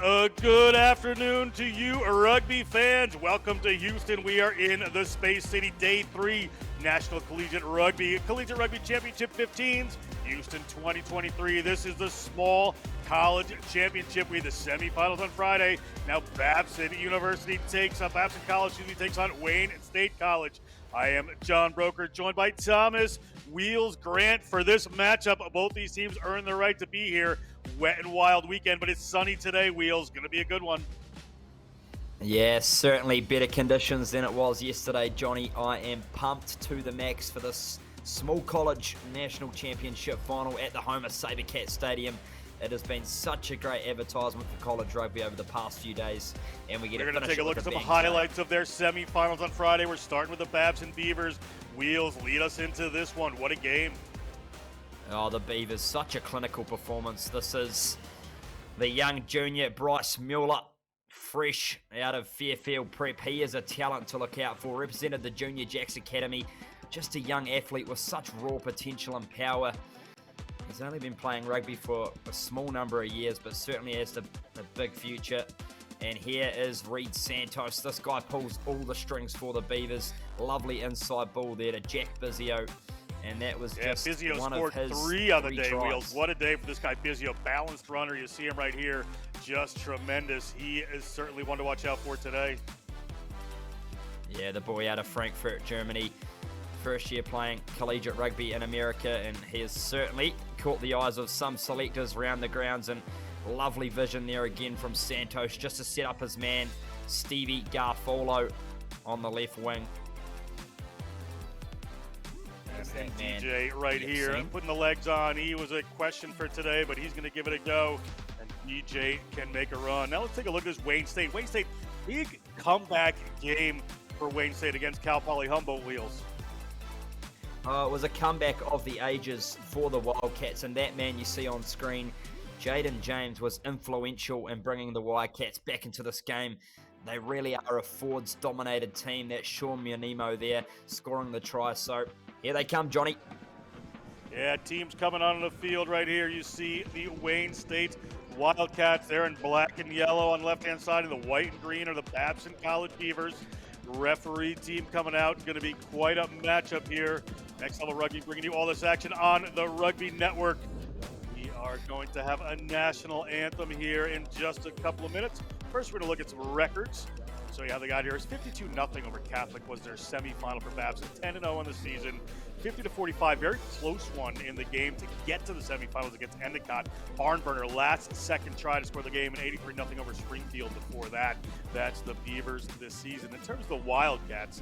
A good afternoon to you, rugby fans. Welcome to Houston. We are in the Space City, Day 3, National Collegiate Rugby Championship 15s, Houston 2023. This is the Small College Championship. We have the semifinals on Friday. Now Babson College takes on Wayne State College. I am John Broker, joined by Thomas Wheels Grant for this matchup. Both these teams earn the right to be here. Wet and wild weekend, but it's sunny today. Wheels, going to be a good one. Yeah, certainly better conditions than it was yesterday, Johnny. I am pumped to the max for this Small College National Championship final at the home of Sabercat Stadium. It has been such a great advertisement for college rugby over the past few days, and we're going to take a look at some highlights of their semifinals on Friday. We're starting with the Babson Beavers. Wheels, lead us into this one. What a game. Oh, the Beavers, such a clinical performance. This is the young junior Bryce Mueller, fresh out of Fairfield Prep. He is a talent to look out for. Represented the Junior Jacks Academy. Just a young athlete with such raw potential and power. He's only been playing rugby for a small number of years, but certainly has a big future. And here is Reed Santos. This guy pulls all the strings for the Beavers. Lovely inside ball there to Jack Bizio. And that was just Bizio one scored of his three on the day, tries. Wheels. What a day for this guy, Bizio. Balanced runner. You see him right here. Just tremendous. He is certainly one to watch out for today. Yeah, the boy out of Frankfurt, Germany. First year playing collegiate rugby in America, and he has certainly caught the eyes of some selectors around the grounds, and lovely vision there again from Santos just to set up his man, Stevie Garfolo, on the left wing. And DJ right here, putting the legs on. He was a question for today, but he's going to give it a go, and DJ can make a run. Now let's take a look at this Wayne State. Wayne State, big comeback game for Wayne State against Cal Poly Humboldt. Wheels. It was a comeback of the ages for the Wildcats, and that man you see on screen, Jaden James, was influential in bringing the Wildcats back into this game. They really are a forwards-dominated team. That's Sean Mionimo there, scoring the try. So here they come, Johnny. Yeah, teams coming onto the field right here. You see the Wayne State Wildcats there in black and yellow on the left-hand side, and the white and green are the Babson College Beavers. Referee team coming out. It's going to be quite a matchup here. Next Level Rugby bringing you all this action on the Rugby Network. We are going to have a national anthem here in just a couple of minutes. First, we're going to look at some records. So yeah, the guy here is 52-0 over Catholic was their semifinal for Babson. 10-0 on the season. 50-45, very close one in the game to get to the semifinals against Endicott. Barnburner, last second try to score the game, and 83-0 over Springfield before that. That's the Beavers this season. In terms of the Wildcats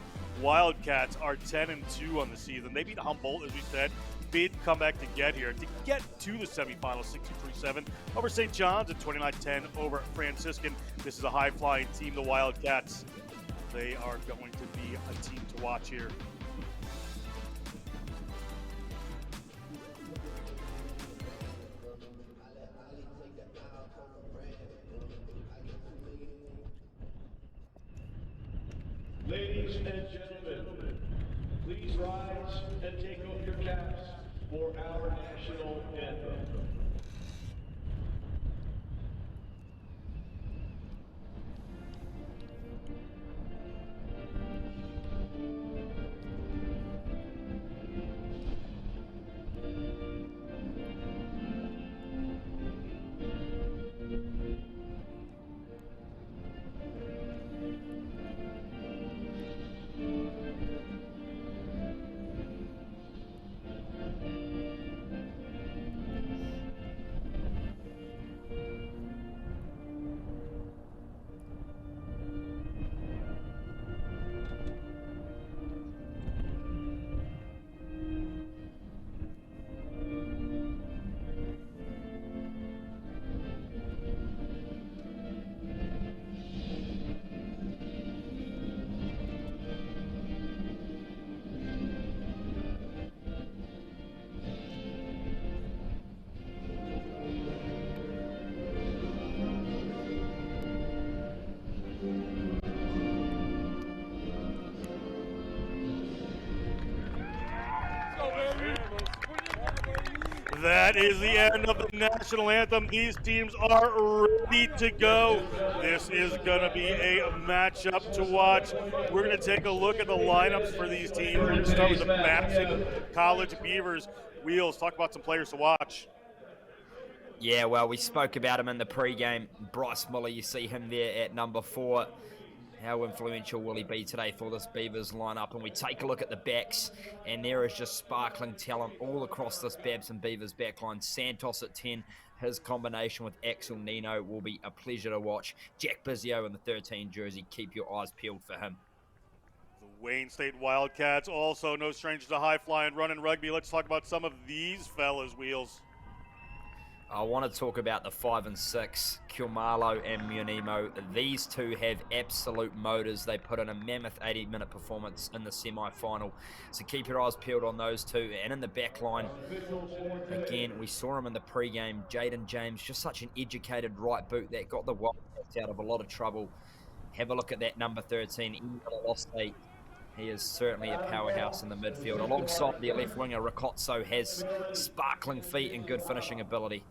are 10-2 on the season. They beat Humboldt, as we said. Big comeback to get here. To get to the semifinals, 63-7 over St. John's and 29-10 over Franciscan. This is a high-flying team, the Wildcats. They are going to be a team to watch here. Ladies and gentlemen, please rise and take off your caps for our national anthem. That is the end of the national anthem. These teams are ready to go. This is going to be a matchup to watch. We're going to take a look at the lineups for these teams. We're going to start with the Babson College Beavers. Wheels, talk about some players to watch. Yeah, well, we spoke about him in the pregame. Bryce Muller, you see him there at number 4. How influential will he be today for this Beavers lineup? And we take a look at the backs, and there is just sparkling talent all across this Babson Beavers backline. Santos at 10, his combination with Axel Nino will be a pleasure to watch. Jack Bizzio in the 13 jersey, keep your eyes peeled for him. The Wayne State Wildcats, also no strangers to high flying, running rugby. Let's talk about some of these fellas, Wheels. I want to talk about the 5 and 6, Kilmarlo and Munimo. These two have absolute motors. They put in a mammoth 80-minute performance in the semi-final. So keep your eyes peeled on those two. And in the back line, again, we saw him in the pre-game. Jaden James, just such an educated right boot that got the Wildcats out of a lot of trouble. Have a look at that number 13, Inyala. He is certainly a powerhouse in the midfield. Alongside the left winger, Ricotso has sparkling feet and good finishing ability.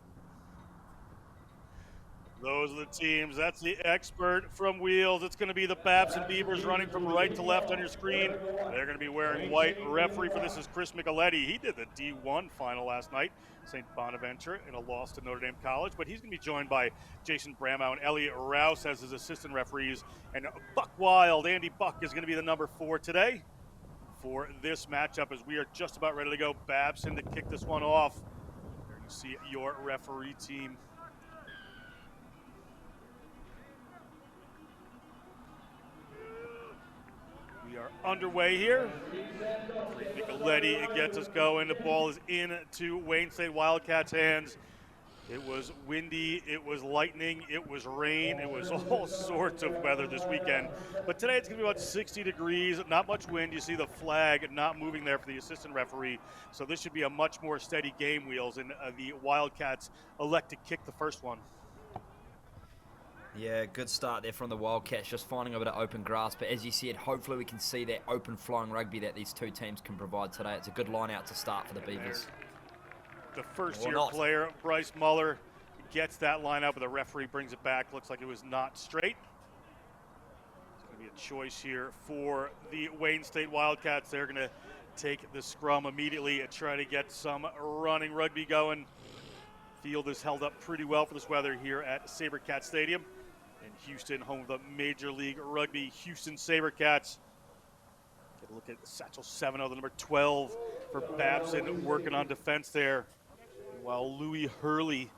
Those are the teams. That's the expert from Wheels. It's going to be the Babson Beavers running from right to left on your screen. They're going to be wearing white. Referee for this is Chris Micheletti. He did the D1 final last night, St. Bonaventure, in a loss to Notre Dame College. But he's going to be joined by Jason Bramow and Elliot Rouse as his assistant referees. And Buck Wild, Andy Buck, is going to be the number 4 today for this matchup as we are just about ready to go. Babson to kick this one off. There you see your referee team. We are underway here. Micheletti gets us going. The ball is into Wayne State Wildcats' hands. It was windy, it was lightning, it was rain, it was all sorts of weather this weekend. But today it's going to be about 60 degrees, not much wind. You see the flag not moving there for the assistant referee. So this should be a much more steady game, Wheels, and the Wildcats elect to kick the first one. Yeah, good start there from the Wildcats, just finding a bit of open grass. But as you said, hopefully we can see that open flying rugby that these two teams can provide today. It's a good line out to start for the Beavers. The first-year player, Bryce Muller, gets that line out, but the referee brings it back. Looks like it was not straight. It's going to be a choice here for the Wayne State Wildcats. They're going to take the scrum immediately and try to get some running rugby going. Field is held up pretty well for this weather here at SaberCat Stadium in Houston, home of the Major League Rugby Houston SaberCats. Get a look at Satchel 7-0, the number 12 for Babson, working on defense there. While Louis Hurley,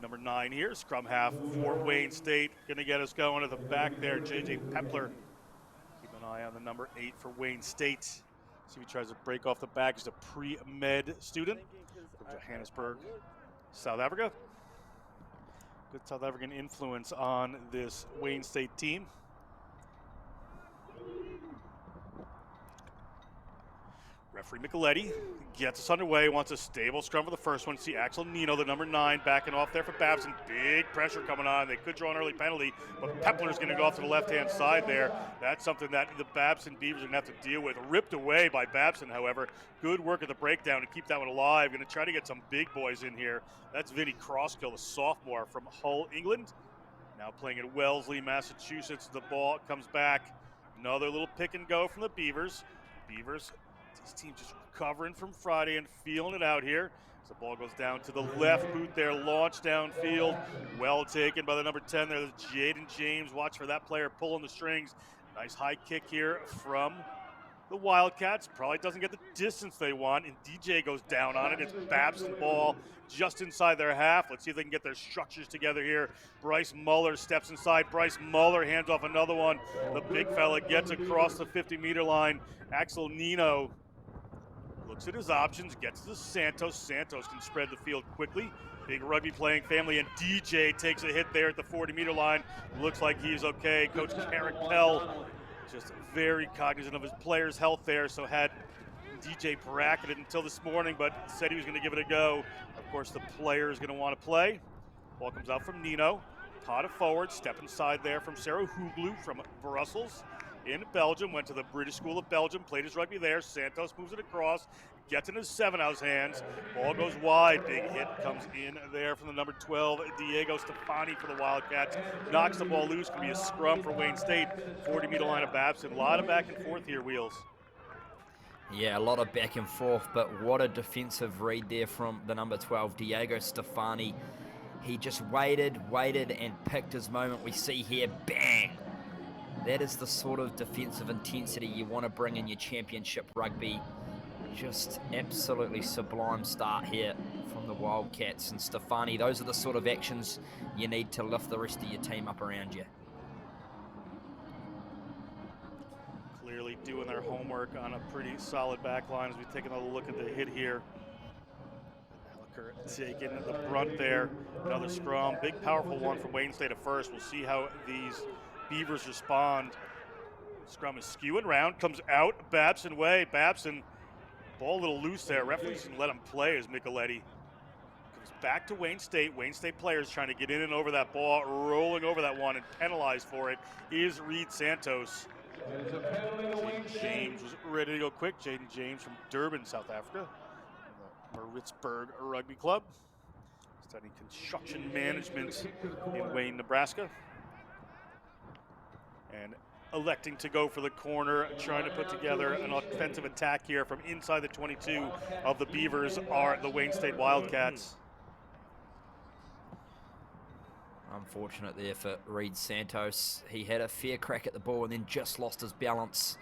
number 9 here, scrum half for Wayne State, going to get us going at the back there. J.J. Pepler, keep an eye on the number 8 for Wayne State. See if he tries to break off the back. He's a pre-med student from Johannesburg, South Africa. Good South African influence on this Wayne State team. Referee Micheletti gets us underway, wants a stable scrum for the first one. See Axel Nino, the number 9, backing off there for Babson. Big pressure coming on. They could draw an early penalty, but Pepler's going to go off to the left-hand side there. That's something that the Babson Beavers are going to have to deal with. Ripped away by Babson, however. Good work at the breakdown to keep that one alive. Going to try to get some big boys in here. That's Vinny Crosskill, the sophomore from Hull, England. Now playing at Wellesley, Massachusetts. The ball comes back. Another little pick and go from the Beavers. This team just recovering from Friday and feeling it out here. As the ball goes down to the left boot there, launched downfield. Well taken by the number 10 there, Jaden James. Watch for that player pulling the strings. Nice high kick here from the Wildcats. Probably doesn't get the distance they want, and DJ goes down on it. It's Babson ball just inside their half. Let's see if they can get their structures together here. Bryce Muller steps inside. Bryce Muller hands off another one. The big fella gets across the 50-meter line. Axel Nino looks at his options, gets to Santos. Santos can spread the field quickly. Big rugby playing family, and DJ takes a hit there at the 40-meter line. Looks like he's okay. Coach Carrick Pell just very cognizant of his players' health there, so had DJ bracketed until this morning, but said he was going to give it a go. Of course, the player is going to want to play. Ball comes out from Nino. Potted forward, step inside there from Sarah Huglu from Brussels. in Belgium, went to the British School of Belgium, played his rugby there. Santos moves it across, gets in his 7-house hands. Ball goes wide. Big hit comes in there from the number 12, Diego Stefani for the Wildcats. Knocks the ball loose. Going to be a scrum for Wayne State. 40-meter line of Babson. A lot of back and forth here, Wheels. Yeah, a lot of back and forth, but what a defensive read there from the number 12, Diego Stefani. He just waited, and picked his moment. We see here, bang! That is the sort of defensive intensity you want to bring in your championship rugby. Just absolutely sublime start here from the Wildcats. And Stefani, those are the sort of actions you need to lift the rest of your team up around you. Clearly doing their homework on a pretty solid back line as we take another look at the hit here. Alliker taking the brunt there. Another scrum. Big, powerful one from Wayne State at first. We'll see how these Beavers respond. Scrum is skewing round. Comes out Babson way. Babson, ball a little loose there. Referees can let him play as Micheletti comes back to Wayne State. Wayne State players trying to get in and over that ball. Rolling over that one and penalized for it is Reed Santos. Jaden James was ready to go quick. Jaden James from Durban, South Africa. The Maritzburg Rugby Club. Studying construction management in Wayne, Nebraska. And electing to go for the corner, trying to put together an offensive attack here from inside the 22 of the Beavers are the Wayne State Wildcats. Unfortunate there for Reed Santos. He had a fair crack at the ball and then just lost his balance.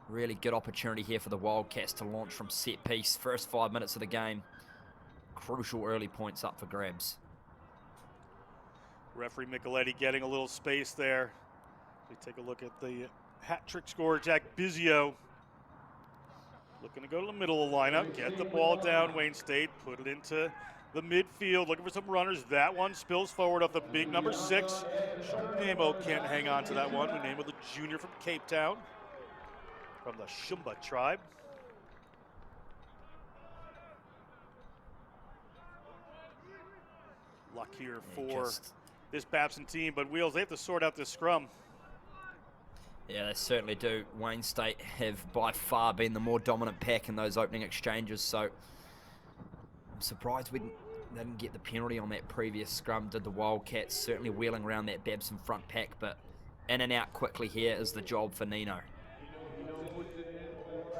Really good opportunity here for the Wildcats to launch from set piece. First 5 minutes of the game. Crucial early points up for grabs. Referee Micheletti getting a little space there. We take a look at the hat trick scorer, Jack Bizio. Looking to go to the middle of the lineup, get the ball down, Wayne State, put it into the midfield, looking for some runners. That one spills forward off the big number 6. Nemo can't hang on to that one. We name it the junior from Cape Town, from the Shumba tribe. Luck here for this Babson team, but Wheels, they have to sort out this scrum. Yeah, they certainly do. Wayne State have by far been the more dominant pack in those opening exchanges, so I'm surprised they didn't get the penalty on that previous scrum. Did the Wildcats, certainly wheeling around that Babson front pack, but in and out quickly here is the job for Nino.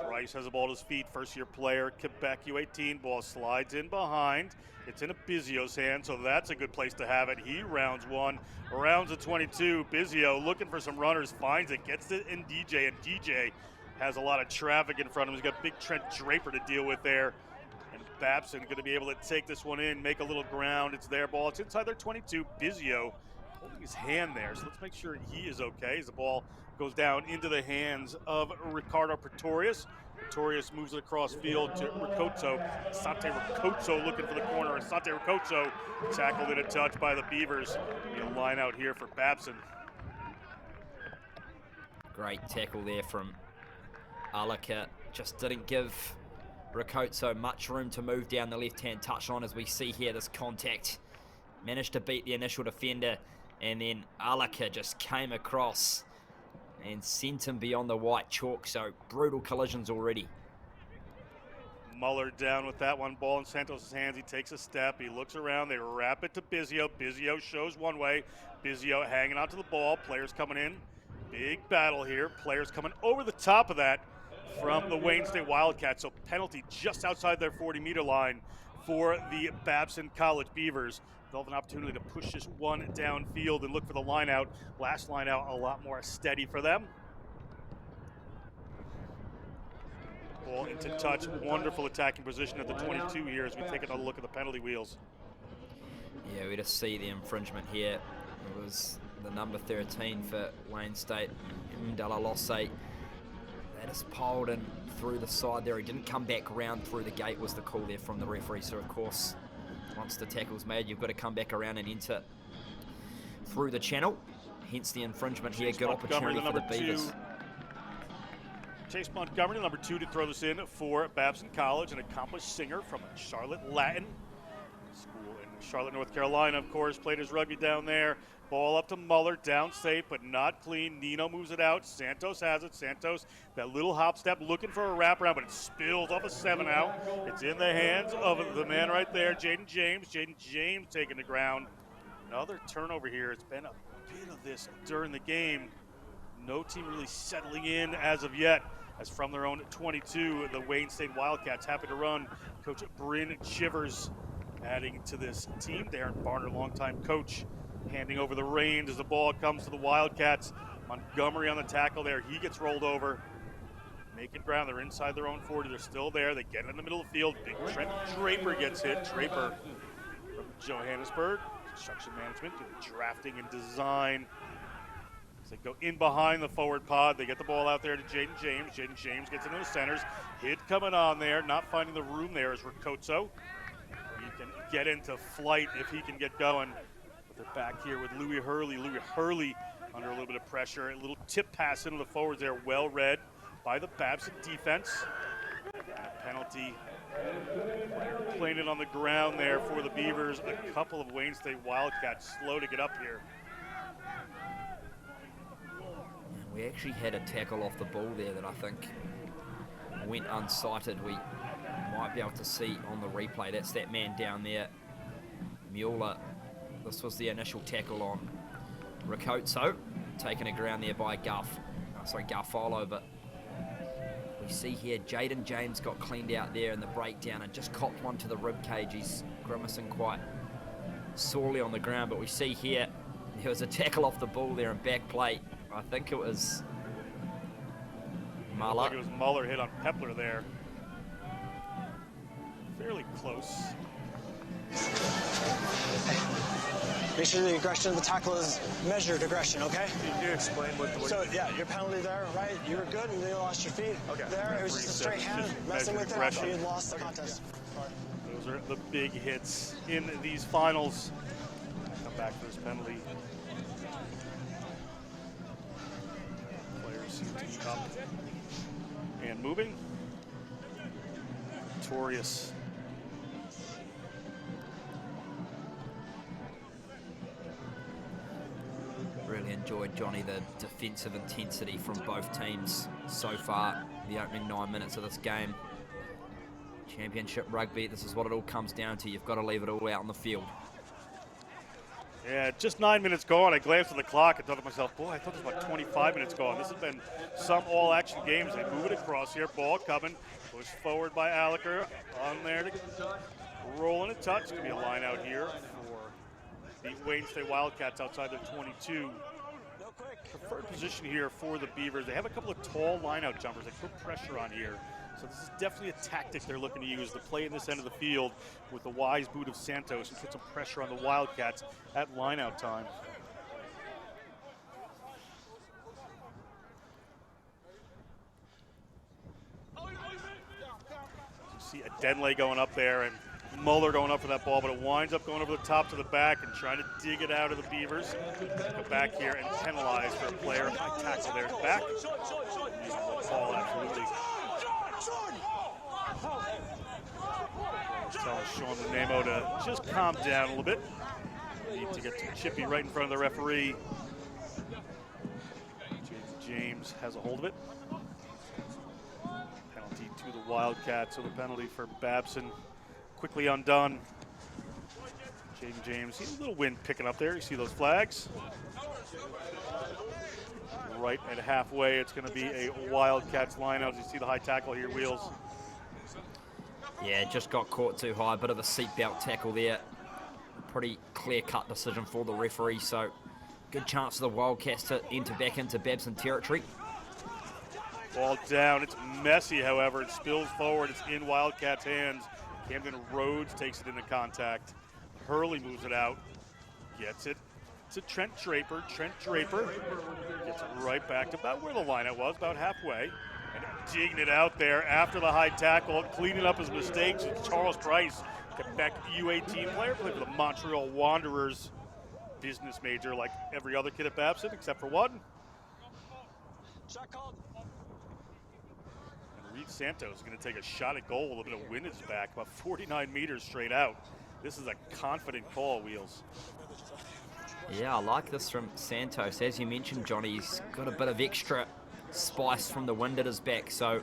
Price has the ball at his feet, first-year player, Quebec U18. Ball slides in behind. It's in a Bizio's hand, so that's a good place to have it. He rounds one, rounds a 22. Bizio looking for some runners, finds it, gets it in DJ, and DJ has a lot of traffic in front of him. He's got big Trent Draper to deal with there. And Babson going to be able to take this one in, make a little ground. It's their ball. It's inside their 22. Bizio holding his hand there, so let's make sure he is okay as the ball goes down into the hands of Ricardo Pretorius. Pretorius moves it across field to Ricozzo. Asante Ricozzo looking for the corner. Asante Ricozzo tackled in a touch by the Beavers. Be a line out here for Babson. Great tackle there from Alaka. Just didn't give Ricozzo much room to move down the left-hand touchline. As we see here, this contact managed to beat the initial defender, and then Alaka just came across and sent him beyond the white chalk, so brutal collisions already. Muller down with that one, ball in Santos' hands. He takes a step, he looks around, they wrap it to Bizio. Bizio shows one way. Bizio hanging onto the ball, players coming in. Big battle here, players coming over the top of that from the Wayne State Wildcats. So penalty just outside their 40-meter line for the Babson College Beavers. They'll have an opportunity to push this one downfield and look for the line out. Last line out a lot more steady for them. Ball into touch. Wonderful attacking position at the 22 here as we take another look at the penalty wheels. Yeah, we just see the infringement here. It was the number 13 for Wayne State, Mdala Losse. They just piled in through the side there. He didn't come back around through the gate was the call there from the referee. So, of course, once the tackle's made, you've got to come back around and enter through the channel. Hence the infringement here. Good opportunity for the Beavers. Chase Montgomery, the number 2, to throw this in for Babson College, an accomplished singer from Charlotte Latin School in Charlotte, North Carolina, of course, played his rugby down there. Ball up to Muller, down safe, but not clean. Nino moves it out. Santos has it. Santos, that little hop step, looking for a wraparound, but it spills off a 7 out. It's in the hands of the man right there, Jaden James. Jaden James taking the ground. Another turnover here. It's been a bit of this during the game. No team really settling in as of yet. As from their own 22, the Wayne State Wildcats happy to run. Coach Bryn Chivers adding to this team. Darren Barner, longtime coach, handing over the reins as the ball comes to the Wildcats. Montgomery on the tackle there. He gets rolled over. Making ground. They're inside their own 40. They're still there. They get in the middle of the field. Big Trent Draper gets hit. Draper from Johannesburg. Construction management, doing drafting and design. As they go in behind the forward pod, they get the ball out there to Jaden James. Jaden James gets into the centers. Hit coming on there. Not finding the room there is Ricotso. He can get into flight if he can get going. They're back here with Louis Hurley. Louis Hurley under a little bit of pressure. A little tip pass into the forwards there. Well read by the Babson defense. And a penalty. Player playing it on the ground there for the Beavers. A couple of Wayne State Wildcats slow to get up here. We actually had a tackle off the ball there that I think went unsighted. We might be able to see on the replay. That's that man down there, Mueller. This was the initial tackle on Ricotso, taken a ground there by Garfolo, but we see here Jaden James got cleaned out there in the breakdown and just copped one to the rib cage. He's grimacing quite sorely on the ground, but we see here there was a tackle off the ball there in back plate. I think it was Muller. Like it was Muller hit on Pepler there. Fairly close. Make sure the aggression of the tackle is measured aggression, okay? Can you explain what the... So, yeah, your penalty there, right? You were good and you lost your feet. Okay. There, it was just a straight hand. Messing with it after you lost the contest. Those are the big hits in these finals. Come back for this penalty. Players seem to be up and moving. Victorious. Really enjoyed, Johnny, the defensive intensity from both teams so far. The opening 9 minutes of this game. Championship rugby, this is what it all comes down to. You've got to leave it all out on the field. Yeah, just 9 minutes gone. I glanced at the clock and thought to myself, boy, I thought there was about 25 minutes gone. This has been some all-action games. They move it across here. Ball coming. Pushed forward by Aliker. On there to rolling a touch. Going to be a line out here for the Wayne State Wildcats outside their 22. Preferred position here for the Beavers. They have a couple of tall line-out jumpers. They put pressure on here. So this is definitely a tactic they're looking to use, to play in this end of the field with the wise boot of Santos and put some pressure on the Wildcats at line-out time. You see a Denley going up there and Muller going up for that ball, but it winds up going over the top to the back and trying to dig it out of the Beavers. Go back here and penalize for a player. High tackle there back. Ball absolutely. Tell Sean Nemo to just calm down a little bit. Need to get to Chippy right in front of the referee. James has a hold of it. Penalty to the Wildcats, so the penalty for Babson quickly undone. Jaden James, see a little wind picking up there. You see those flags? Right at halfway, it's going to be a Wildcats lineout. You see the high tackle here, Wheels. Yeah, just got caught too high. A bit of a seatbelt tackle there. Pretty clear-cut decision for the referee, so good chance for the Wildcats to enter back into Babson territory. Ball down. It's messy, however. It spills forward. It's in Wildcats' hands. Camden Rhodes takes it into contact. Hurley moves it out. Gets it to Trent Draper. Trent Draper gets it right back to about where the lineout was, about halfway. And digging it out there after the high tackle, cleaning up his mistakes. It's Charles Price, Quebec U18 player, played for the Montreal Wanderers. Business major like every other kid at Babson, except for one. Shot called. And Reed Santos is going to take a shot at goal. A little bit of wind at his back, about 49 meters straight out. This is a confident call, Wheels. Yeah, I like this from Santos. As you mentioned, Johnny, he's got a bit of extra spice from the wind at his back, so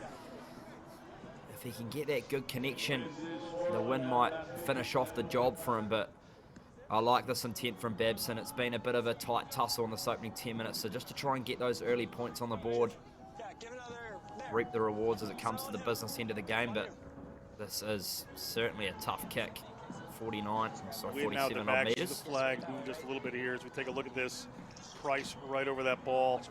if he can get that good connection, the wind might finish off the job for him. But I like this intent from Babson. It's been a bit of a tight tussle in this opening 10 minutes, so just to try and get those early points on the board, reap the rewards as it comes to the business end of the game. But this is certainly a tough kick. 47 odd meters. The flag move just a little bit here as we take a look at this. Price right over that ball.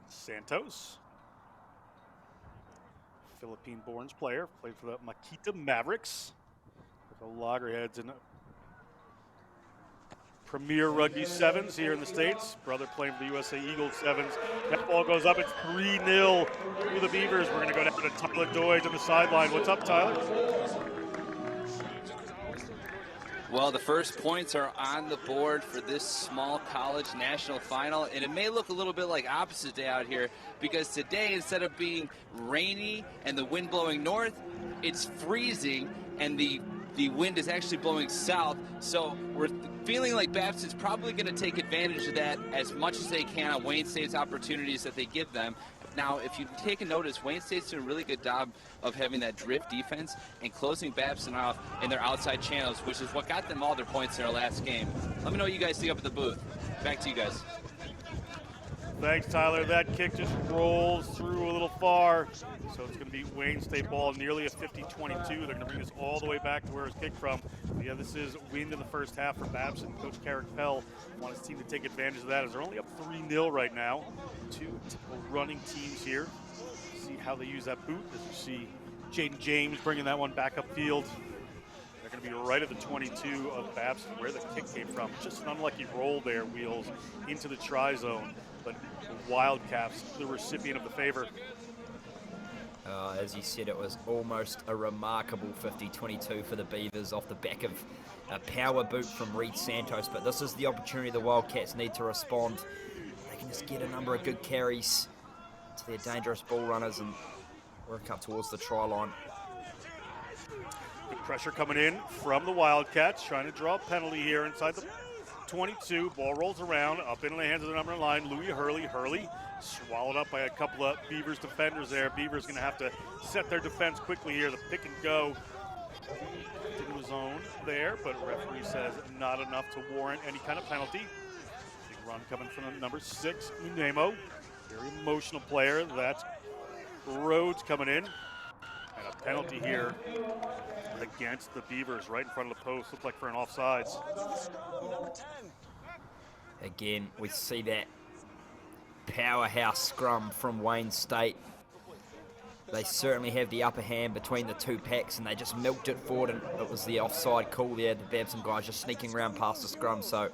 Santos, Philippine-born player, played for the Makita Mavericks, the Loggerheads in Premier Rugby Sevens here in the States. Brother playing for the USA Eagles Sevens. That ball goes up. It's 3-0 to the Beavers. We're going to go down to Tyler Doige on the sideline. What's up, Tyler? Well, the first points are on the board for this small college national final, and it may look a little bit like opposite day out here because today, instead of being rainy and the wind blowing north, it's freezing and the wind is actually blowing south. So we're feeling like Babson's probably going to take advantage of that as much as they can on Wayne State's opportunities that they give them. Now, if you take a notice, Wayne State's doing a really good job of having that drift defense and closing Babson off in their outside channels, which is what got them all their points in their last game. Let me know what you guys think up at the booth. Back to you guys. Thanks, Tyler. That kick just rolls through a little far. So it's going to be Wayne State ball, nearly a 50-22. They're going to bring this all the way back to where it was kicked from. But yeah, this is wind in the first half for Babson. Coach Carrick Pell wants his team to take advantage of that as they're only up 3-0 right now. Two running teams here. See how they use that boot. As you see Jaden James bringing that one back upfield. They're going to be right at the 22 of Babson, where the kick came from. Just an unlucky roll there, Wheels, into the try zone. But the Wildcats, the recipient of the favor. As you said, it was almost a remarkable 50-22 for the Beavers off the back of a power boot from Reed Santos. But this is the opportunity the Wildcats need to respond. They can just get a number of good carries to their dangerous ball runners and work up towards the try line. Good pressure coming in from the Wildcats, trying to draw a penalty here inside the 22. Ball rolls around, up into the hands of the number 9, Louis Hurley. Hurley swallowed up by a couple of Beavers defenders there. Beavers going to have to set their defense quickly here. The pick and go into his zone there, but referee says not enough to warrant any kind of penalty. Big run coming from the number 6, Unemo. Very emotional player. That's Rhodes coming in. And a penalty here against the Beavers right in front of the post. Looked like for an offsides. Again, we see that powerhouse scrum from Wayne State. They certainly have the upper hand between the two packs, and they just milked it forward, and it was the offside call there. The Babson guys just sneaking around past the scrum, so a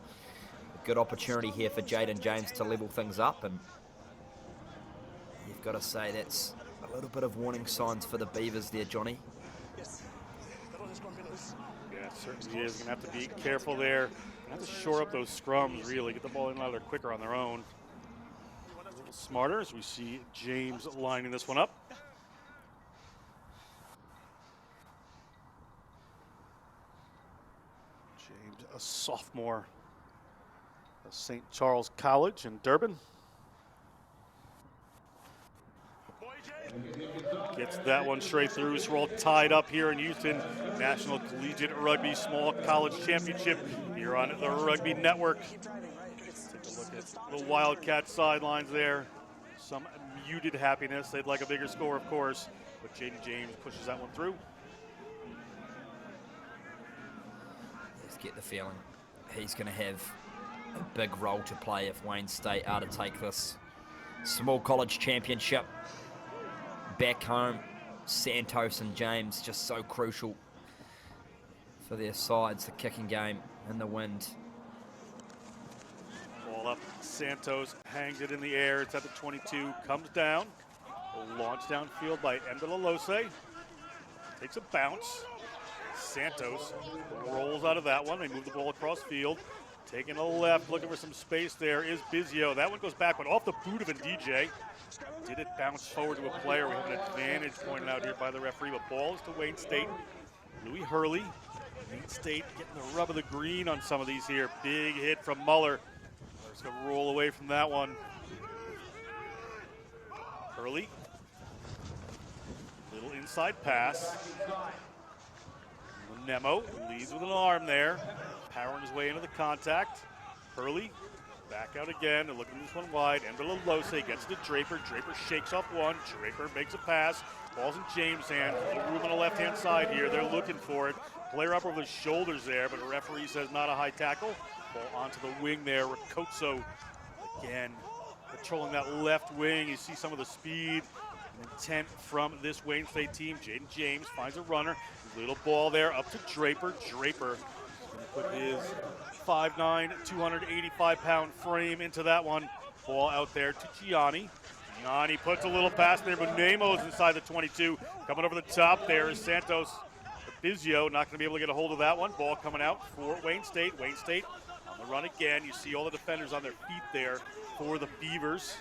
good opportunity here for Jaden James to level things up, and you've got to say that's a little bit of warning signs for the Beavers there, Johnny. Yeah, it certainly is. Going to have to be careful there. Have to shore up those scrums, really. Get the ball in and out of there quicker on their own. A little smarter as we see James lining this one up. James, a sophomore at St. Charles College in Durban. Gets that one straight through. So we're all tied up here in Houston. National Collegiate Rugby Small College Championship here on the Rugby Network. Take a look at the Wildcat sidelines there. Some muted happiness. They'd like a bigger score, of course, but Jaden James pushes that one through. Let's get the feeling he's going to have a big role to play if Wayne State are to take this small college championship back home. Santos and James just so crucial for their sides, the kicking game in the wind. Ball up, Santos hangs it in the air. It's at the 22, comes down. Launch downfield by Embelalose. takes a bounce. Santos rolls out of that one. They move the ball across field. Taking a left, looking for some space there is Bizio. That one goes back, but off the boot of DJ. Did it bounce forward to a player? We have an advantage pointed out here by the referee, but ball is to Wayne State. Louis Hurley. Wayne State getting the rub of the green on some of these here. Big hit from Muller. Just gonna roll away from that one. Hurley. Little inside pass. Nemo leads with an arm there. Powering his way into the contact. Hurley back out again. They're looking at this one wide. Embelolose gets to Draper. Draper shakes off one. Draper makes a pass. Ball's in James' hand. A little room on the left-hand side here. They're looking for it. Player up over the shoulders there, but the referee says not a high tackle. Ball onto the wing there. Ricozzo again patrolling that left wing. You see some of the speed and intent from this Wayne State team. Jaden James finds a runner. Little ball there up to Draper. Draper put his 5'9", 285-pound frame into that one. Ball out there to Gianni. Gianni puts a little pass there, but Nemo's inside the 22. Coming over the top there is Santos. Bizio not going to be able to get a hold of that one. Ball coming out for Wayne State. Wayne State on the run again. You see all the defenders on their feet there for the Beavers.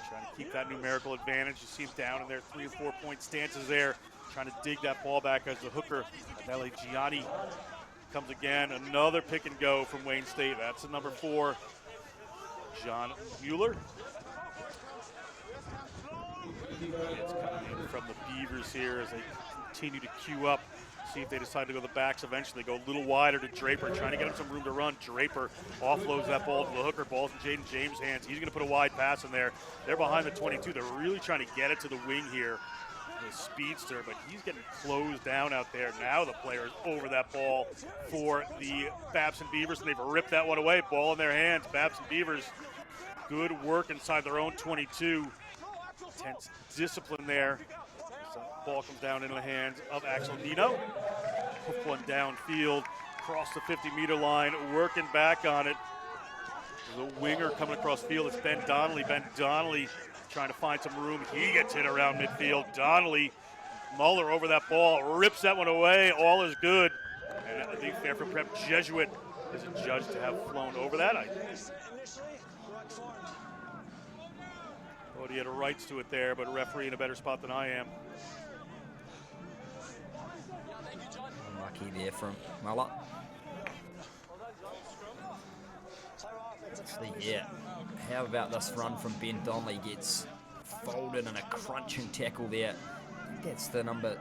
Trying to keep that numerical advantage. You see them down in their 3- and 4-point stances there. Trying to dig that ball back as the hooker, Abele Gianni, comes again. Another pick and go from Wayne State. That's the number 4, John Mueller. It's coming in from the Beavers here as they continue to queue up. See if they decide to go the backs eventually. Go a little wider to Draper, trying to get him some room to run. Draper offloads that ball to the hooker. Ball's in Jaden James' hands. He's going to put a wide pass in there. They're behind the 22. They're really trying to get it to the wing here. The speedster, but he's getting closed down out there. Now the player is over that ball for the Babson Beavers, and they've ripped that one away. Ball in their hands. Babson Beavers, good work inside their own 22. Intense discipline there. So ball comes down into the hands of Axel Nino. Hook one downfield, across the 50-meter line, working back on it. There's a winger coming across field. It's Ben Donnelly. Ben Donnelly trying to find some room. He gets hit around midfield. Donnelly, Muller over that ball, rips that one away. All is good. And I think Fairfield Prep Jesuit is adjudged to have flown over that. I thought he had rights to it there, but a referee in a better spot than I am. Lucky there from Muller. Yeah. How about this run from Ben Donnelly? Gets folded in a crunching tackle there. That's the number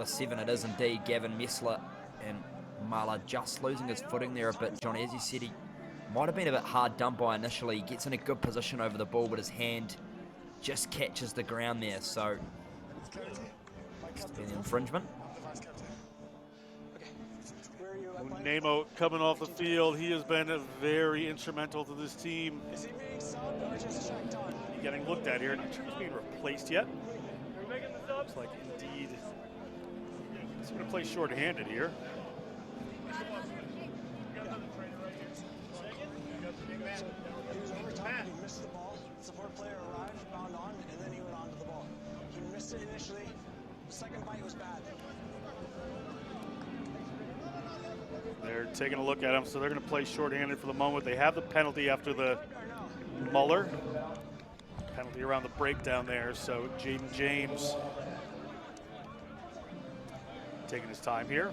7. It is indeed Gavin Messler, and Muller just losing his footing there a bit. John, as you said, he might have been a bit hard done by initially. He gets in a good position over the ball, but his hand just catches the ground there. So it's been an infringement. Nemo coming off the field. He has been very instrumental to this team. Getting looked at here. He's being replaced yet. Looks like indeed he's going to play short-handed here. He missed the ball. Support player arrived, bound on, and then he went on to the ball. He missed it initially. Second bite was bad. They're taking a look at him, so they're going to play short-handed for the moment. They have the penalty after the Muller. Penalty around the breakdown there, so Jaden James taking his time here.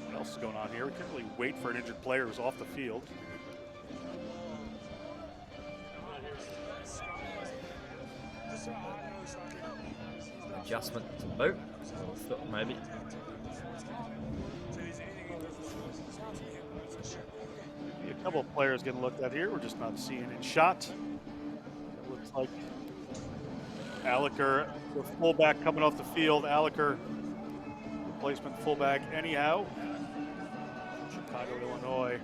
What else is going on here? We can't really wait for an injured player who's off the field. Adjustment to boot. Maybe. A couple of players getting looked at here. We're just not seeing it shot. It looks like Aliker, the fullback coming off the field. Aliker, replacement fullback anyhow. Chicago, Illinois.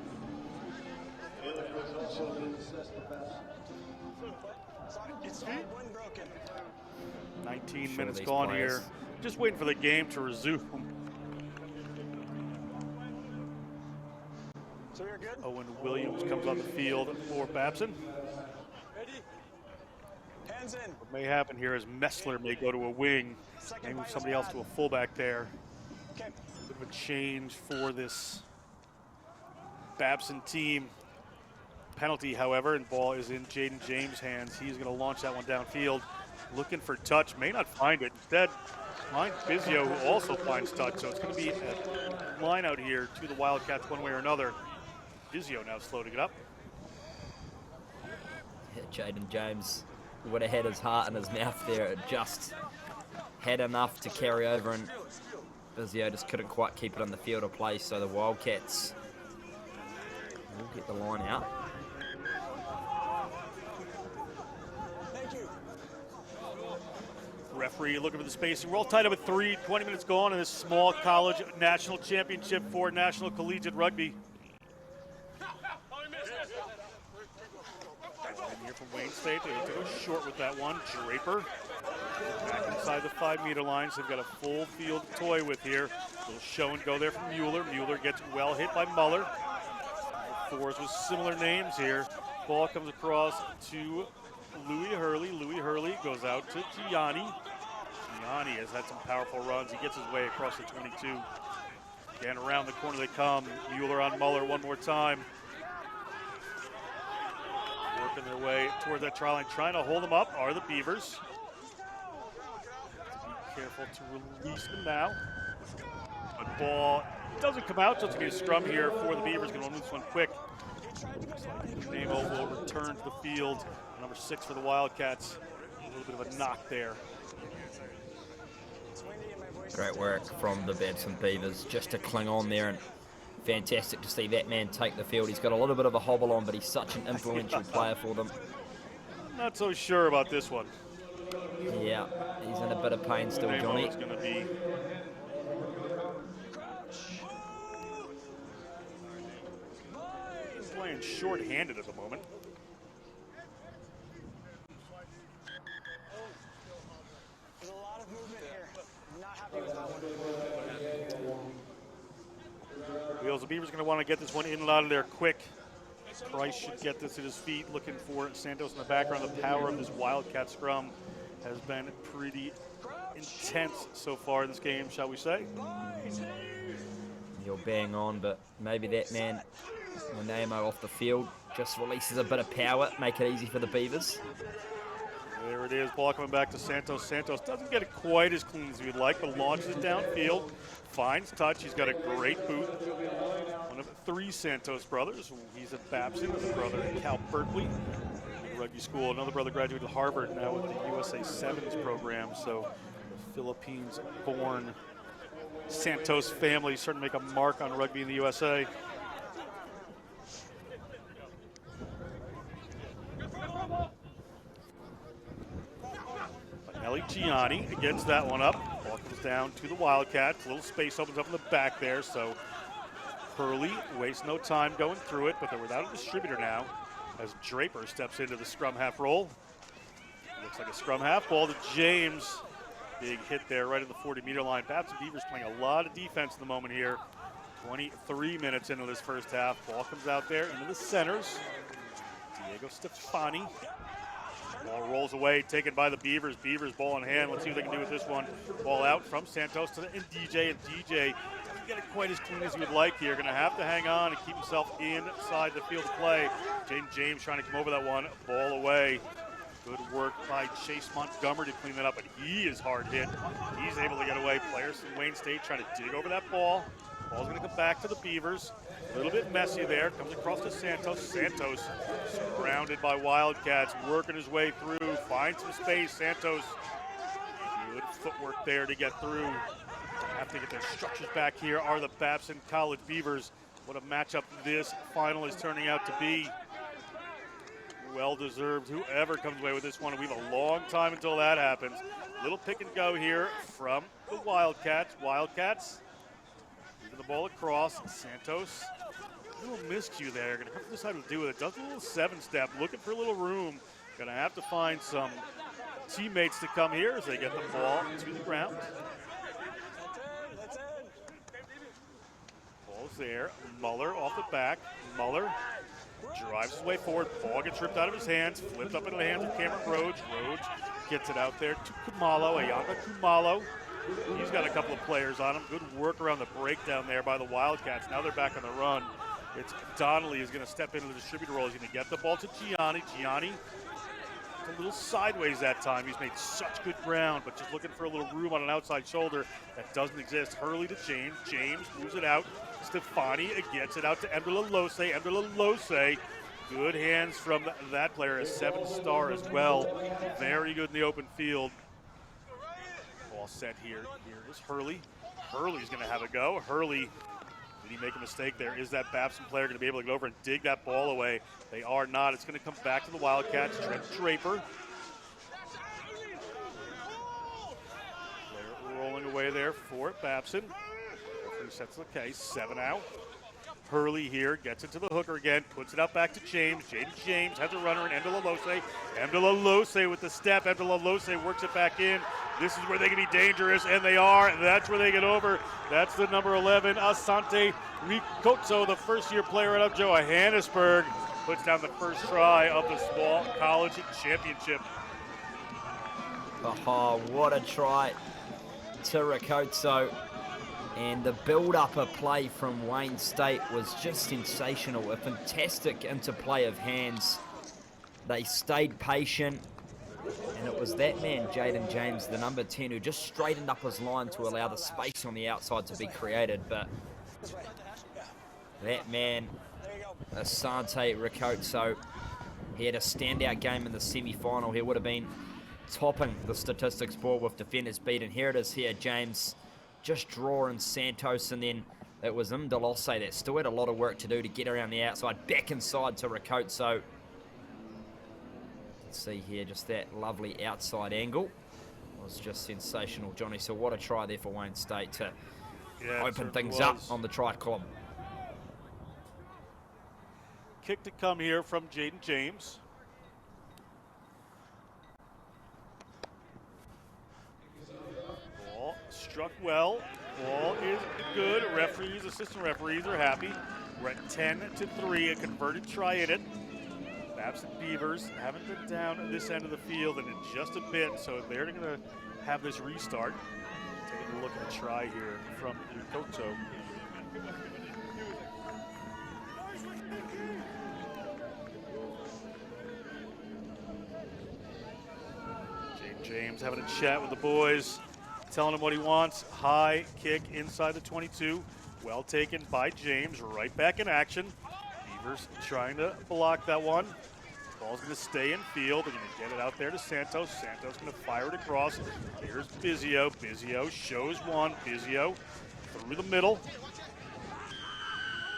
19 minutes gone here. Just waiting for the game to resume. So you're good? Owen Williams comes on the field for Babson. Ready? Hands What may happen here is Messler may go to a wing, may move somebody else to a fullback there. Okay. Bit of a change for this Babson team. Penalty, however, and ball is in Jaden James' hands. He's going to launch that one downfield, looking for touch. May not find it. Instead, finds Bizio, who also finds touch. So it's going to be a line out here to the Wildcats one way or another. Bizio now slow to get up. Jaden James would have had his heart in his mouth there. It just had enough to carry over, and Bizio just couldn't quite keep it on the field of play. So the Wildcats will get the line out. Referee looking for the spacing. We're all tied up at 3, 20 minutes gone in this small college national championship for National Collegiate Rugby. And here from Wayne State, they have to go short with that one. Draper back inside the 5-meter line, so they've got a full field to toy with here. A little show and go there from Mueller. Mueller gets well hit by Muller. Fours with similar names here. Ball comes across to Louis Hurley. Louis Hurley goes out to Gianni. Gianni has had some powerful runs. He gets his way across the 22. Again, around the corner they come. Mueller on Muller one more time. Working their way toward that try line. Trying to hold them up are the Beavers. Be careful to release them now. But ball doesn't come out, so it's going to be a scrum here for the Beavers. Going to move this one quick. Looks like Nemo will return to the field. Number 6 for the Wildcats. A little bit of a knock there. Great work from the Babson Beavers just to cling on there, and fantastic to see that man take the field. He's got a little bit of a hobble on, but he's such an influential player for them. Not so sure about this one. Yeah, he's in a bit of pain still, Johnny. It's going to be he's playing short-handed at the moment. There's a lot of movement here. I'm not happy with that one. Wheels, the Beavers going to want to get this one in and out of there quick. Price should get this at his feet, looking for Santos in the background. The power of this Wildcat scrum has been pretty intense so far in this game, shall we say. You're bang on, but maybe that man, Nemo, off the field, just releases a bit of power, make it easy for the Beavers. There it is, ball coming back to Santos. Santos doesn't get it quite as clean as we'd like, but launches it downfield, finds touch. He's got a great boot. One of 3 Santos brothers. He's at Babson, his brother at Cal Berkeley Rugby School. Another brother graduated Harvard, now with the USA Sevens program. So the Philippines-born Santos family starting to make a mark on rugby in the USA. Ellie Gianni gets that one up. Ball comes down to the Wildcats. A little space opens up in the back there, so Hurley wastes no time going through it, but they're without a distributor now as Draper steps into the scrum half roll. Looks like a scrum half. Ball to James. Big hit there right at the 40-meter line. Babson Beavers playing a lot of defense at the moment here. 23 minutes into this first half. Ball comes out there into the centers. Diego Stefani. Ball rolls away, taken by the Beavers. Beavers ball in hand. Let's see what they can do with this one. Ball out from Santos to DJ, and DJ doesn't get it quite as clean as he would like here. Going to have to hang on and keep himself inside the field of play. Jaden James trying to come over that one. Ball away. Good work by Chase Montgomery to clean that up, but he is hard hit. He's able to get away. Players from Wayne State trying to dig over that ball. Ball's going to come back to the Beavers. A little bit messy there. Comes across to Santos. Santos surrounded by Wildcats, working his way through. Finds some space. Santos, good footwork there to get through. Have to get their structures back here are the Babson College Beavers. What a matchup this final is turning out to be. Well-deserved, whoever comes away with this one. We have a long time until that happens. Little pick and go here from the Wildcats. Wildcats moving the ball across. Santos, a little miscue there. Gonna have to decide what to do with it. Does a little 7-step, looking for a little room. Gonna have to find some teammates to come here as they get the ball to the ground. Ball's there. Muller off the back. Muller drives his way forward. Ball gets ripped out of his hands. Flipped up into the hands of Cameron Rhodes. Rhodes gets it out there to Kumalo, Ayanda Kumalo. He's got a couple of players on him. Good work around the breakdown there by the Wildcats. Now they're back on the run. It's Donnelly is going to step into the distributor role. He's going to get the ball to Gianni. Gianni, a little sideways that time. He's made such good ground, but just looking for a little room on an outside shoulder that doesn't exist. Hurley to James. James moves it out. Stefani gets it out to Emderla Lose. Emderla Lose. Good hands from that player, a 7-star as well. Very good in the open field. Ball set here. Here is Hurley. Hurley's going to have a go. Hurley, did he make a mistake there? Is that Babson player going to be able to get over and dig that ball away? They are not. It's going to come back to the Wildcats. Trent Draper. Player rolling away there for Babson. Referee sets the case. 7 out. Hurley here gets it to the hooker again, puts it out back to James. James has a runner in Emderla Lose. Emderla Lose with the step. Emderla Lose works it back in. This is where they can be dangerous, and they are. That's where they get over. That's the number 11, Asante Ricotso, the first-year player out of Johannesburg. Puts down the first try of the small college championship. Oh, what a try to Ricotso. And the build-up of play from Wayne State was just sensational. A fantastic interplay of hands. They stayed patient. And it was that man, Jaden James, the number 10, who just straightened up his line to allow the space on the outside to be created. But that man, Asante Ricotso, he had a standout game in the semi-final. He would have been topping the statistics board with defenders beat. And here it is here, James just drawing Santos, and then it was Mdalose that still had a lot of work to do to get around the outside, back inside to Ricotso. Let's see here, just that lovely outside angle. It was just sensational, Johnny. So what a try there for Wayne State to open things up on the try column. Kick to come here from Jaden James. Ball struck well. Ball is good. Referees, assistant referees are happy. We're at 10-3, a converted try in it. Babson Beavers haven't been down this end of the field in just a bit, so they're going to have this restart. Taking a look at a try here from Ricotso. James having a chat with the boys, telling him what he wants. High kick inside the 22. Well taken by James, right back in action. Beavers trying to block that one. Ball's going to stay in field. They're going to get it out there to Santos. Santos going to fire it across. Here's Bizio. Bizio shows one. Bizio through the middle.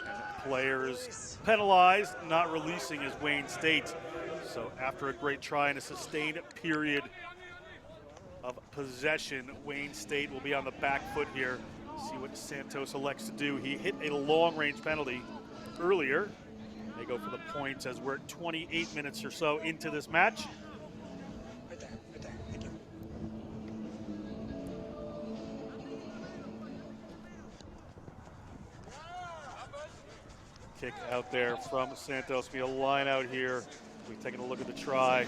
And the player is penalized, not releasing as Wayne State. So after a great try and a sustained period of possession, Wayne State will be on the back foot here. See what Santos elects to do. He hit a long-range penalty earlier. They go for the points as we're 28 minutes or so into this match. Right there, thank you. Kick out there from Santos. Be a line out here. We're taking a look at the try.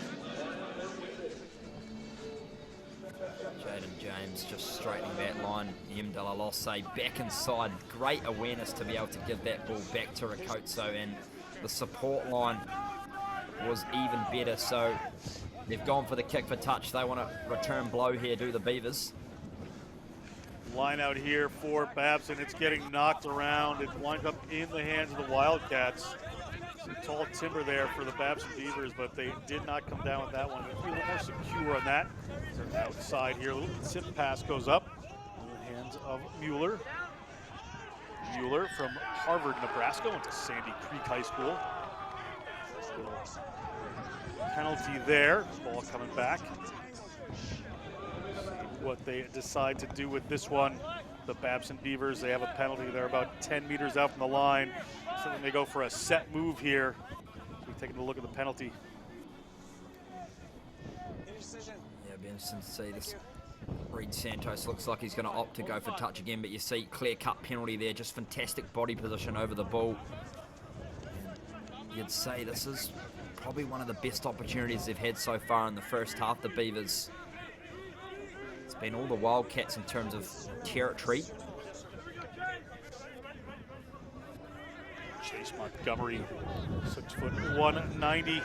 Jaden James just straightening that line. Mdala Losse back inside. Great awareness to be able to give that ball back to Ricotso, and the support line was even better. So they've gone for the kick for touch. They want to return blow here, do the Beavers. Line out here for Babson. It's getting knocked around. It winds up in the hands of the Wildcats. Some tall timber there for the Babson Beavers, but they did not come down with that one. They feel a little more secure on that. They're outside here. A little tip pass goes up in the hands of Mueller. Mueller from Harvard, Nebraska, went to Sandy Creek High School. Penalty there. Ball coming back. See what they decide to do with this one. The Babson Beavers, they have a penalty. They're about 10 meters out from the line. So then they go for a set move here. We're taking a look at the penalty. Yeah, it'll be interesting to see this. Reed Santos looks like he's going to opt to go for touch again, but you see clear-cut penalty there. Just fantastic body position over the ball. And you'd say this is probably one of the best opportunities they've had so far in the first half, the Beavers. It's been all the Wildcats in terms of territory. Chase Montgomery, 6 foot 190.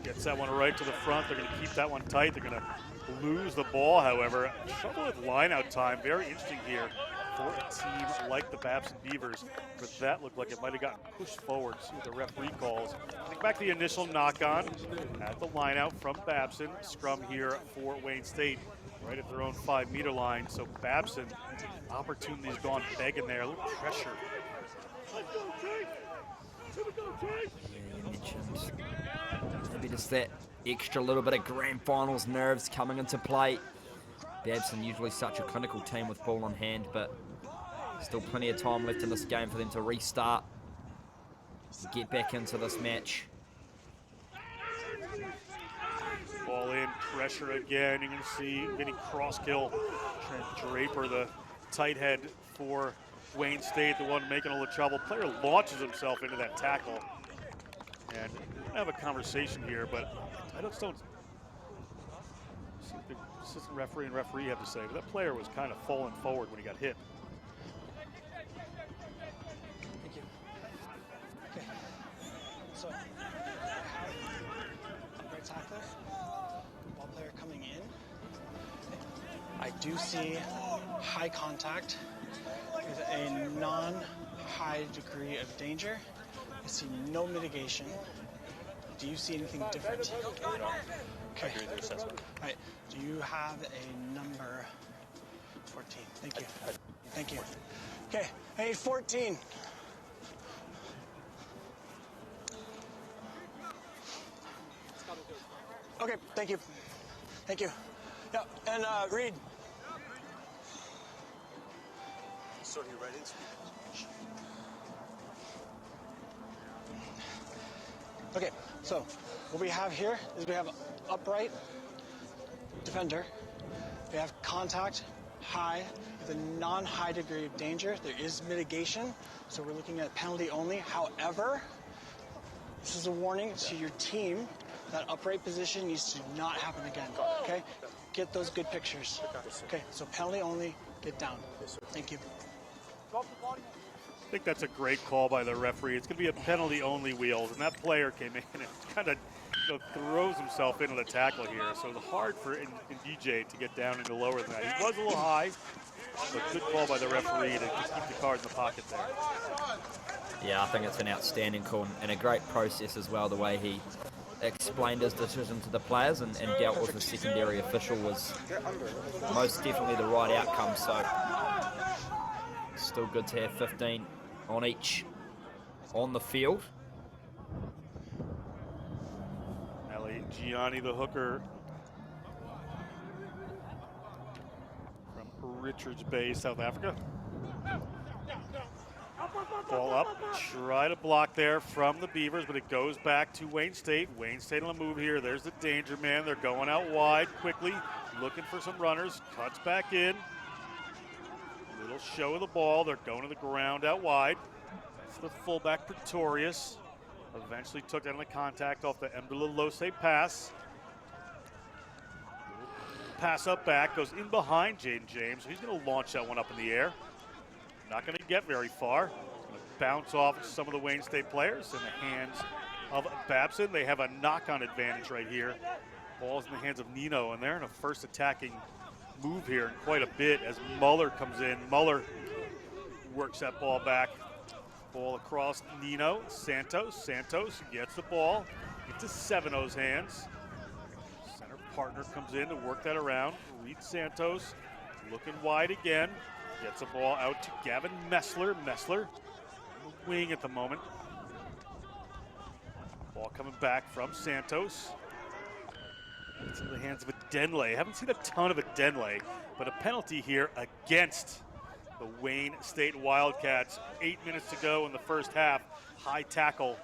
Gets that one right to the front. They're going to keep that one tight. They're going to lose the ball, however. Trouble with line-out time. Very interesting here for a team like the Babson Beavers. But that looked like it might have gotten pushed forward. See what the referee calls. Think back to the initial knock-on at the line-out from Babson. Scrum here for Wayne State, right at their own 5-meter line. So Babson, opportunity's gone begging there. A little pressure. Yeah, you mentioned maybe just that extra little bit of grand finals nerves coming into play. Babson usually such a clinical team with ball in hand, but still plenty of time left in this game for them to restart, get back into this match. Ball in, pressure again. You can see Vinny Crosskill, Trent Draper, the tight head for Wayne State, the one making all the trouble. Player launches himself into that tackle. And we're going to have a conversation here, but I don't see what the assistant referee and referee have to say. But that player was kind of falling forward when he got hit. Thank you. Okay. So, right tackler, ball player coming in. I do see high contact with a non-high degree of danger. I see no mitigation. Do you see anything different? Okay. All right. Do you have a number 14? Thank you. Thank you. Okay. I need 14. Okay. Thank you. Thank you. Yeah. And Reed. Sort you right into it. Okay, so what we have here is we have upright defender. We have contact high with a non-high degree of danger. There is mitigation, so we're looking at penalty only. However, this is a warning to your team that upright position needs to not happen again. Okay, get those good pictures. Okay, so penalty only. Get down. Thank you. I think that's a great call by the referee. It's going to be a penalty-only wheels, and that player came in and kind of throws himself into the tackle here. So it's hard for DJ to get down into lower than that. He was a little high, but good call by the referee to keep the card in the pocket there. Yeah, I think it's an outstanding call and a great process as well. The way he explained his decision to the players and dealt with the secondary official was most definitely the right outcome. So still good to have 15 on each on the field. Ali Gianni, the hooker from Richards Bay, South Africa. Ball up, try to block there from the Beavers, but it goes back to Wayne State. Wayne State on the move here. There's the danger man. They're going out wide quickly, looking for some runners. Cuts back in. Little show of the ball. They're going to the ground out wide. It's the fullback Pretorius. Eventually took down the contact off the Mbulilose pass. Pass up back, goes in behind Jaden James. He's going to launch that one up in the air. Not going to get very far. It's going to bounce off some of the Wayne State players in the hands of Babson. They have a knock-on advantage right here. Ball's in the hands of Nino, and they're in a first attacking move here in quite a bit as Muller comes in. Muller works that ball back. Ball across Nino. Santos gets the ball into Seveno's hands. Center partner comes in to work that around. Reed Santos looking wide again. Gets the ball out to Gavin Messler. Messler on the wing at the moment. Ball coming back from Santos. It's in the hands of Adenle. Haven't seen a ton of Adenle, but a penalty here against the Wayne State Wildcats. 8 minutes to go in the first half. High tackle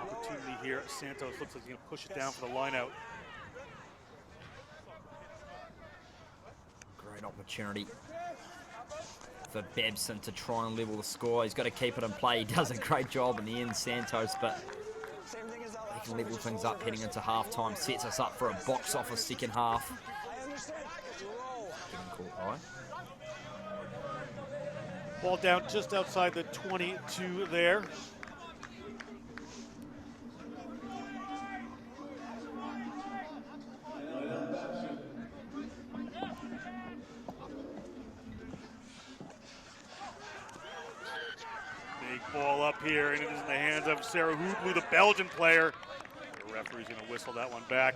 opportunity here. Santos looks like he's going to push it down for the lineout. Great opportunity for Babson to try and level the score. He's got to keep it in play. He does a great job in the end, Santos, but they can level things up heading into halftime. Sets us up for a box office second half. Ball down just outside the 22 there. Big ball up here, and it is in the hands of Sarah Hoogley, the Belgian player. The referee's going to whistle that one back.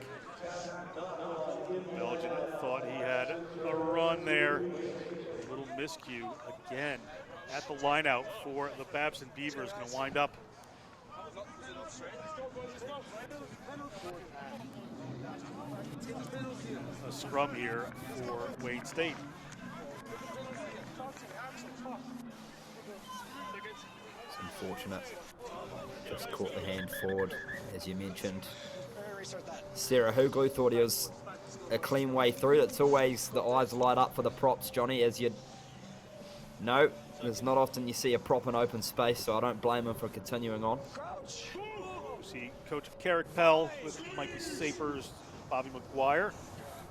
Belgian thought he had a run there. A little miscue again at the lineout for the Babson Beavers. Going to wind up. A scrum here for Wayne State. It's unfortunate. Just caught the hand forward, as you mentioned. Sarah Hoogley thought he was a clean way through. It's always the eyes light up for the props, Johnny, as you'd know. There's not often you see a prop in open space, so I don't blame him for continuing on. See Coach Carrick Pell with Mikey Sapers, Bobby McGuire.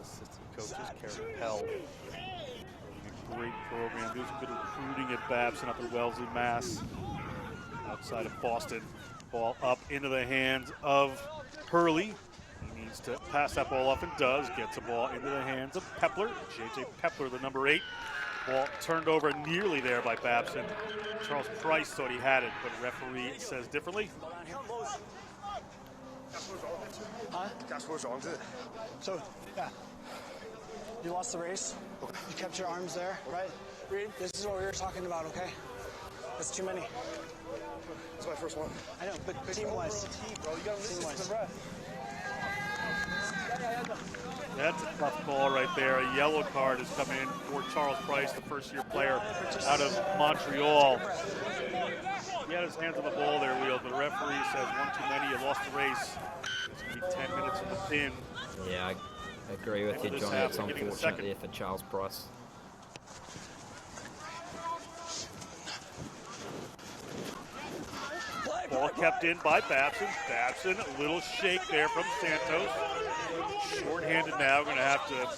Assistant coaches, Carrick Pell. A great program. Doing some good recruiting at Babson up in Wellesley, Mass. Outside of Boston. Ball up into the hands of Hurley. He needs to pass that ball off and does. Gets the ball into the hands of Pepler. JJ Pepler, the number 8. Ball turned over nearly there by Babson. Charles Price thought he had it, but referee says differently. Huh? That's what's wrong with it. So, yeah. You lost the race. You kept your arms there, right? Reed, this is what we were talking about, okay? That's too many. It's my first one. I know, but team-wise. Bro, you gotta listen to the ref. That's a tough call right there. A yellow card is coming in for Charles Price, the first-year player out of Montreal. He had his hands on the ball there, Wheels, but the referee says one too many. You lost the race. It's going to be 10 minutes in the pin. Yeah, I agree with you, Johnny. It's unfortunate there for Charles Price. Ball kept in by Babson. Babson, a little shake there from Santos. Short-handed now, going to have to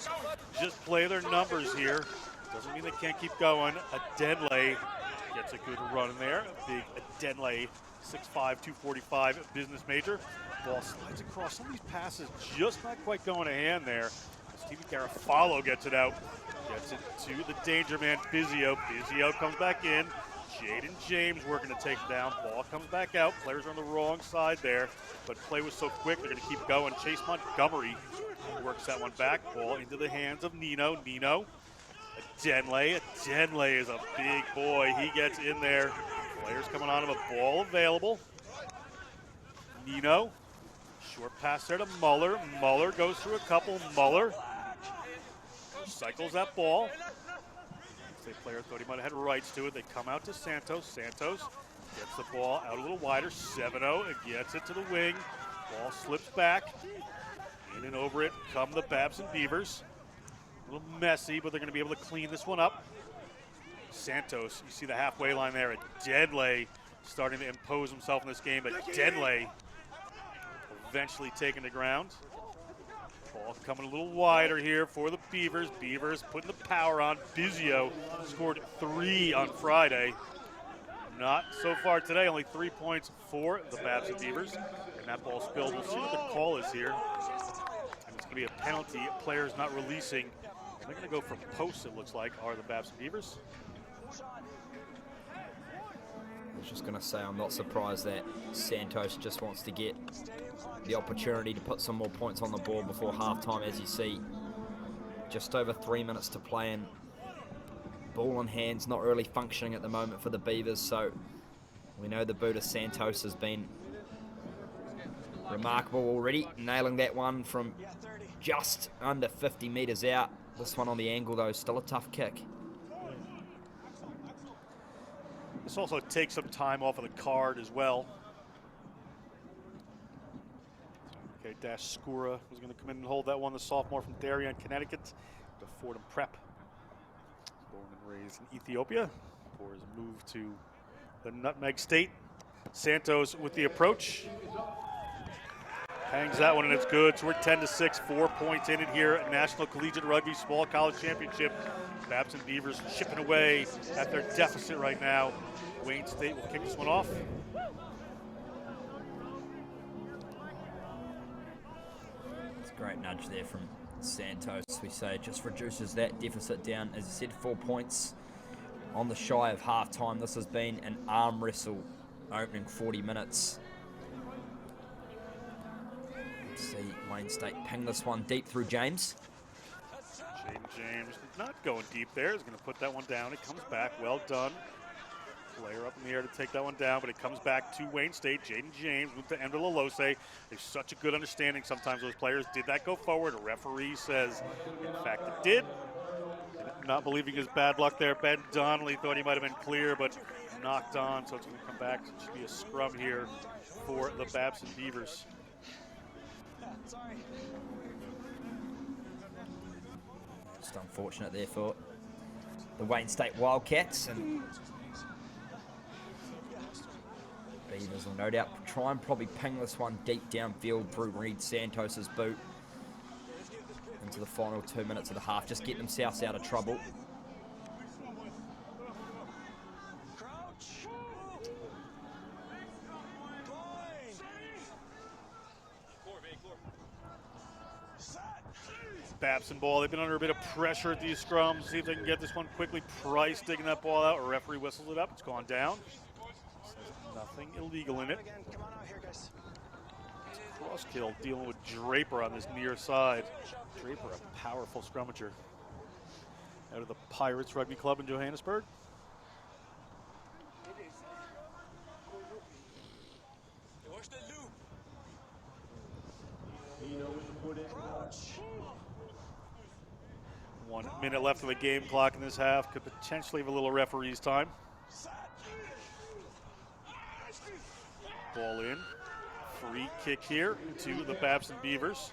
just play their numbers here. Doesn't mean they can't keep going. Adenle gets a good run in there. A big Adenle, 6'5", 245 business major. Ball slides across. Some of these passes just not quite going to hand there. Stephen Garofalo gets it out. Gets it to the danger man, Bizio. Bizio comes back in. Jaden James working to take him down. Ball comes back out. Players are on the wrong side there, but play was so quick they're going to keep going. Chase Montgomery works that one back. Ball into the hands of Nino. Nino. Adenle. Adenle is a big boy. He gets in there. Players coming on him. A ball available. Nino. Short pass there to Muller. Muller goes through a couple. Muller cycles that ball. The player thought he might have had rights to it. They come out to Santos. Santos gets the ball out a little wider. 7-0 and gets it to the wing. Ball slips back. In and over it come the Babson Beavers. A little messy, but they're going to be able to clean this one up. Santos, you see the halfway line there. Adenle starting to impose himself in this game. Adenle eventually taking the ground. Ball coming a little wider here for the Beavers. Beavers putting the power on. Bizio scored 3 on Friday. Not so far today, only 3 points for the Babson Beavers. And that ball spilled. We'll see what the call is here. And it's going to be a penalty. Players not releasing. They're going to go for posts, it looks like, are the Babson Beavers. I was just going to say, I'm not surprised that Santos just wants to get the opportunity to put some more points on the board before halftime. As you see, just over 3 minutes to play, and ball in hands not really functioning at the moment for the Beavers. So we know the boot of Santos has been remarkable already, nailing that one from just under 50 meters out. This one on the angle, though, still a tough kick. This also takes some time off of the card as well. Okay, Dash Skura was going to come in and hold that one, the sophomore from Darien, Connecticut, to Fordham Prep. Born and raised in Ethiopia for his move to the Nutmeg State. Santos with the approach. Hangs that one, and it's good. So we're 10-6, 4 points in it here at National Collegiate Rugby Small College Championship. Babson Beavers chipping away at their deficit right now. Wayne State will kick this one off. It's a great nudge there from Santos. We say it just reduces that deficit down. As I said, 4 points on the shy of halftime. This has been an arm wrestle opening 40 minutes. Let's see Wayne State ping this one deep through James. James not going deep there. He's going to put that one down. It comes back. Well done. Player up in the air to take that one down, but it comes back to Wayne State. Jaden James with the end of Lalose. There's such a good understanding sometimes those players. Did that go forward? A referee says, in fact, it did. Not believing his bad luck there. Ben Donnelly thought he might have been clear, but knocked on, so it's going to come back. It should be a scrum here for the Babson Beavers. Just unfortunate there for the Wayne State Wildcats, and Beavers will no doubt try and probably ping this one deep downfield through Reed Santos's boot into the final 2 minutes of the half. Just get themselves out of trouble. Babson ball. They've been under a bit of pressure at these scrums. See if they can get this one quickly. Price digging that ball out. A referee whistles it up. It's gone down. There's nothing illegal in it. Cross kill dealing with Draper on this near side. Draper, a powerful scrummager out of the Pirates Rugby Club in Johannesburg. One minute left of the game clock in this half. Could potentially have a little referee's time. Ball in. Free kick here to the Babson Beavers.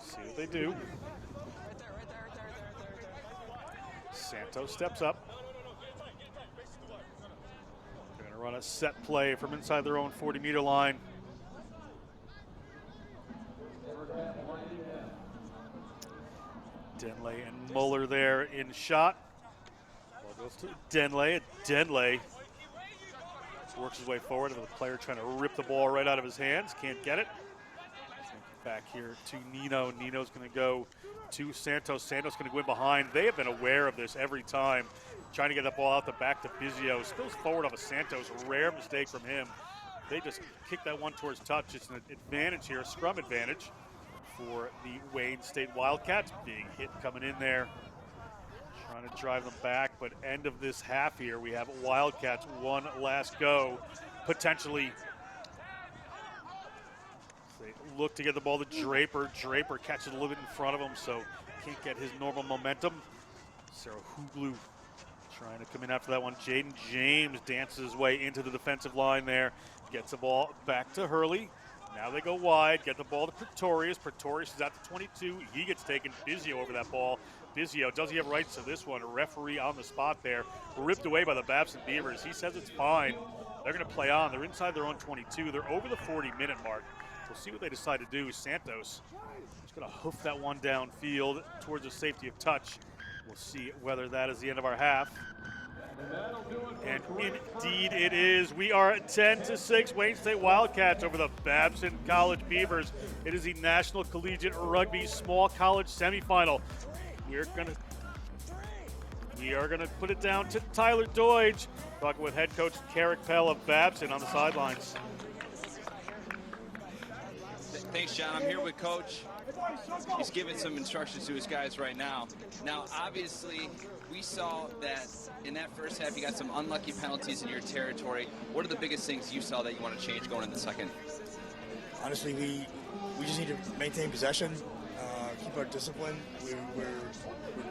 See what they do. Santos steps up. They're going to run a set play from inside their own 40-meter line. Denley and Muller there in shot. Ball goes to Denley. Denley works his way forward. The player trying to rip the ball right out of his hands. Can't get it. Back here to Nino. Nino's going to go to Santos. Santos going to go in behind. They have been aware of this every time. Trying to get that ball out the back to Bizio. Spills forward off of Santos. Rare mistake from him. They just kick that one towards touch. It's an advantage here, a scrum advantage for the Wayne State Wildcats. Big hit coming in there. Trying to drive them back, but end of this half here, we have Wildcats one last go. Potentially, they look to get the ball to Draper. Draper catches a little bit in front of him, so can't get his normal momentum. Sarah Huglu trying to come in after that one. Jaden James dances his way into the defensive line there. Gets the ball back to Hurley. Now they go wide, get the ball to Pretorius. Pretorius is at the 22. He gets taken. Bizio over that ball. Bizio, does he have rights to this one? A referee on the spot there. Ripped away by the Babson Beavers. He says it's fine. They're going to play on. They're inside their own 22. They're over the 40-minute mark. We'll see what they decide to do. Santos is going to hoof that one downfield towards the safety of touch. We'll see whether that is the end of our half. And indeed it is. We are at 10-6. Wayne State Wildcats over the Babson College Beavers. It is the National Collegiate Rugby Small College semifinal. We are gonna put it down to Tyler Deutsch, talking with head coach Carrick Pell of Babson on the sidelines. Thanks, John. I'm here with Coach. He's giving some instructions to his guys right now. Now, obviously, we saw that in that first half you got some unlucky penalties in your territory. What are the biggest things you saw that you want to change going in the second? Honestly, we just need to maintain possession, keep our discipline. We're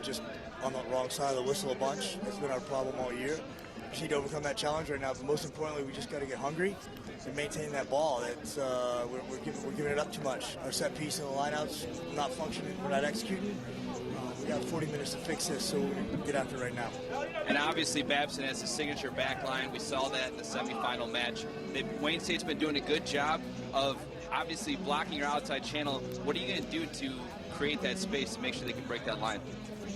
just on the wrong side of the whistle a bunch. That's been our problem all year. We just need to overcome that challenge right now, but most importantly, we just got to get hungry and maintain that ball. That's we're giving it up too much. Our set piece and the lineouts not functioning. We're not executing. We got 40 minutes to fix this, so we're going to get after it right now. And obviously, Babson has a signature back line. We saw that in the semifinal match. Wayne State's been doing a good job of obviously blocking your outside channel. What are you going to do to create that space to make sure they can break that line?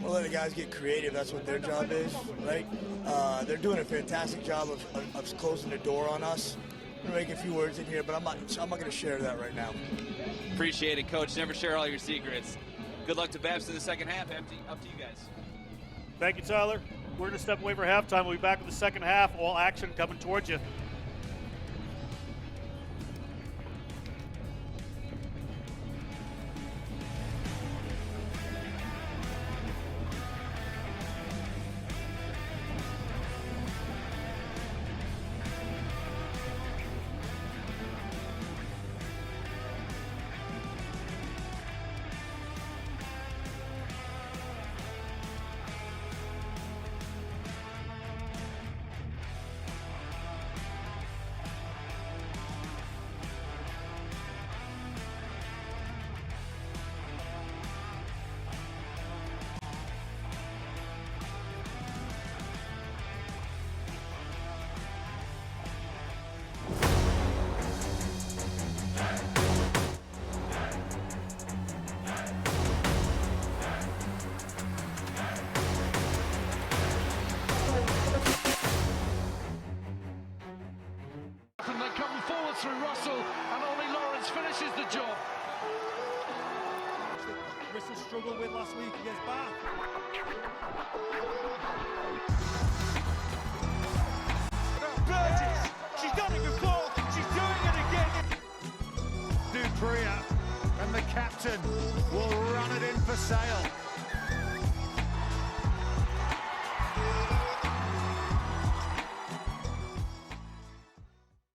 We'll let the guys get creative. That's what their job is, right? They're doing a fantastic job of closing the door on us. I'm going to make a few words in here, but I'm not going to share that right now. Appreciate it, Coach. Never share all your secrets. Good luck to Babson in the second half. Up to you guys. Thank you, Tyler. We're going to step away for halftime. We'll be back with the second half. All action coming towards you. Through Russell, and only Lawrence finishes the job. Bristol struggled with last week against Bath. Burgess, she's done it before, she's doing it again. Dupria and the captain will run it in for Sale.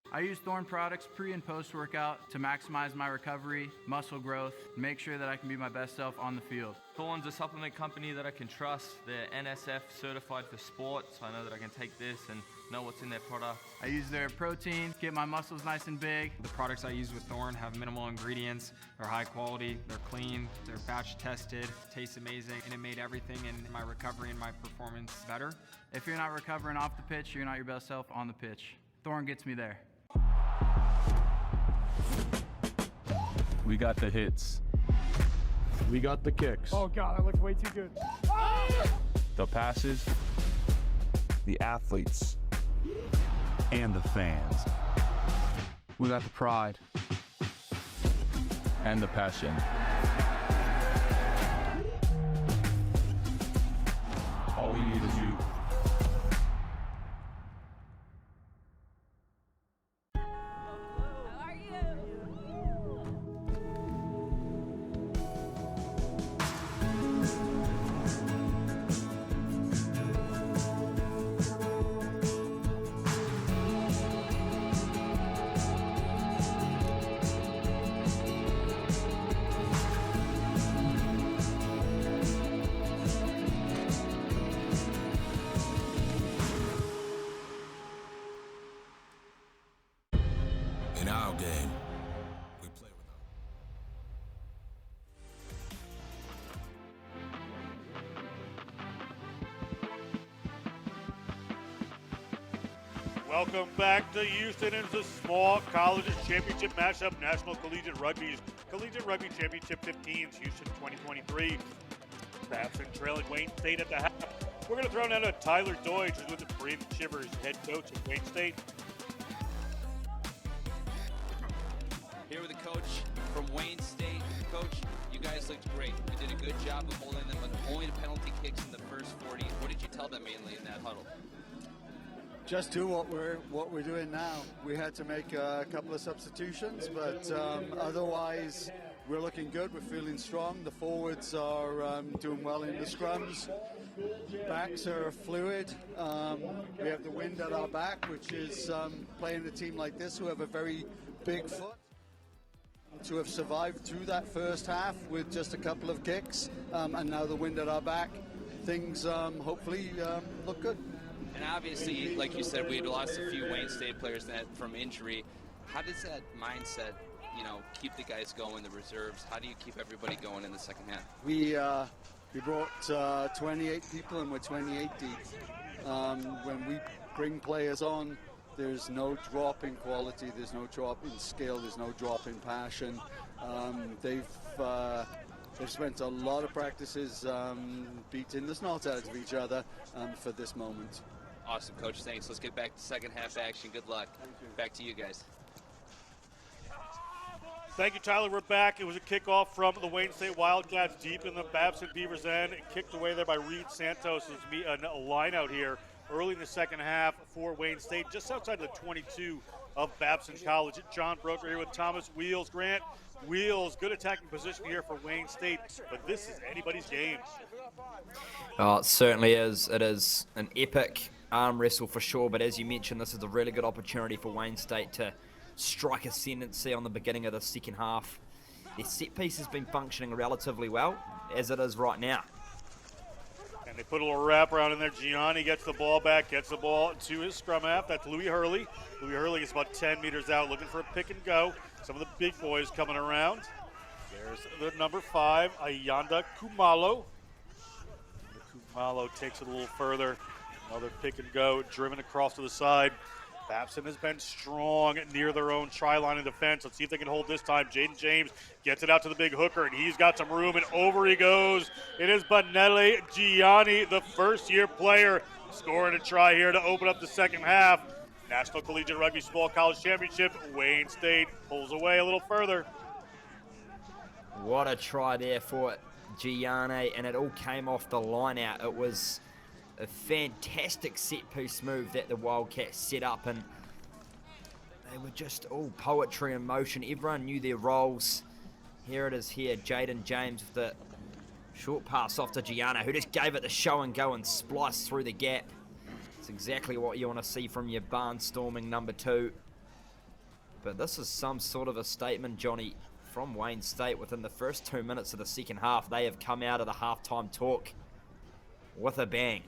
I use Thorne products pre and post workout to maximize my recovery, muscle growth, make sure that I can be my best self on the field. Thorne's a supplement company that I can trust. They're NSF certified for sports. I know that I can take this and know what's in their product. I use their protein, get my muscles nice and big. The products I use with Thorne have minimal ingredients, they're high quality, they're clean, they're batch tested, taste amazing, and it made everything in my recovery and my performance better. If you're not recovering off the pitch, you're not your best self on the pitch. Thorne gets me there. We got the hits. We got the kicks. Oh God, that looks way too good. The passes. The athletes. And the fans. We got the pride. And the passion. All we need is you. In our game, we play without. Welcome back to Houston. It's a small college championship matchup. National Collegiate Rugby's Collegiate Rugby Championship 15s, Houston 2023. Babson trailing Wayne State at the half. We're going to throw down to Tyler Deutsch, who's with the Braden Shivers, head coach at Wayne State. Here with the coach from Wayne State. Coach, you guys looked great. You did a good job of holding them with only the penalty kicks in the first 40. What did you tell them mainly in that huddle? Just do what we're doing now. We had to make a couple of substitutions, but otherwise we're looking good. We're feeling strong. The forwards are doing well in the scrums. Backs are fluid. We have the wind at our back, which is playing a team like this who have a very big foot. To have survived through that first half with just a couple of kicks, and now the wind at our back, things hopefully look good. And obviously, like you said, we had lost a few Wayne State players from injury. How does that mindset, keep the guys going, the reserves? How do you keep everybody going in the second half? We brought 28 people, and we're 28 deep. When we bring players on There's no drop in quality, there's no drop in skill, there's no drop in passion. They've spent a lot of practices beating the snot out of each other for this moment. Awesome, Coach. Thanks. Let's get back to second half action. Good luck. Back to you guys. Thank you, Tyler. We're back. It was a kickoff from the Wayne State Wildcats deep in the Babson Beavers end. Kicked away there by Reed Santos. There's a line out here early in the second half for Wayne State, just outside the 22 of Babson College. John Broker here with Thomas Wheels. Grant Wheels, good attacking position here for Wayne State, but this is anybody's game. Oh, it certainly is. It is an epic arm wrestle for sure, but as you mentioned, this is a really good opportunity for Wayne State to strike ascendancy on the beginning of the second half. Their set piece has been functioning relatively well, as it is right now. And they put a little wraparound in there. Gianni gets the ball back, gets the ball to his scrum half. That's Louis Hurley. Louis Hurley is about 10 meters out, looking for a pick and go. Some of the big boys coming around. There's the number 5, Ayanda Kumalo. Kumalo takes it a little further. Another pick and go, driven across to the side. Babson has been strong near their own try line in defense. Let's see if they can hold this time. Jaden James gets it out to the big hooker, and he's got some room, and over he goes. It is Banele Gianni, the first-year player, scoring a try here to open up the second half. National Collegiate Rugby Small College Championship. Wayne State pulls away a little further. What a try there for Gianni, and it all came off the line out. It was a fantastic set-piece move that the Wildcats set up, and they were just all poetry in motion. Everyone knew their roles. Here it is here, Jaden James with the short pass off to Gianni, who just gave it the show and go and spliced through the gap. It's exactly what you want to see from your barnstorming number 2. But this is some sort of a statement, Johnny, from Wayne State. Within the first 2 minutes of the second half, they have come out of the halftime talk with a bang.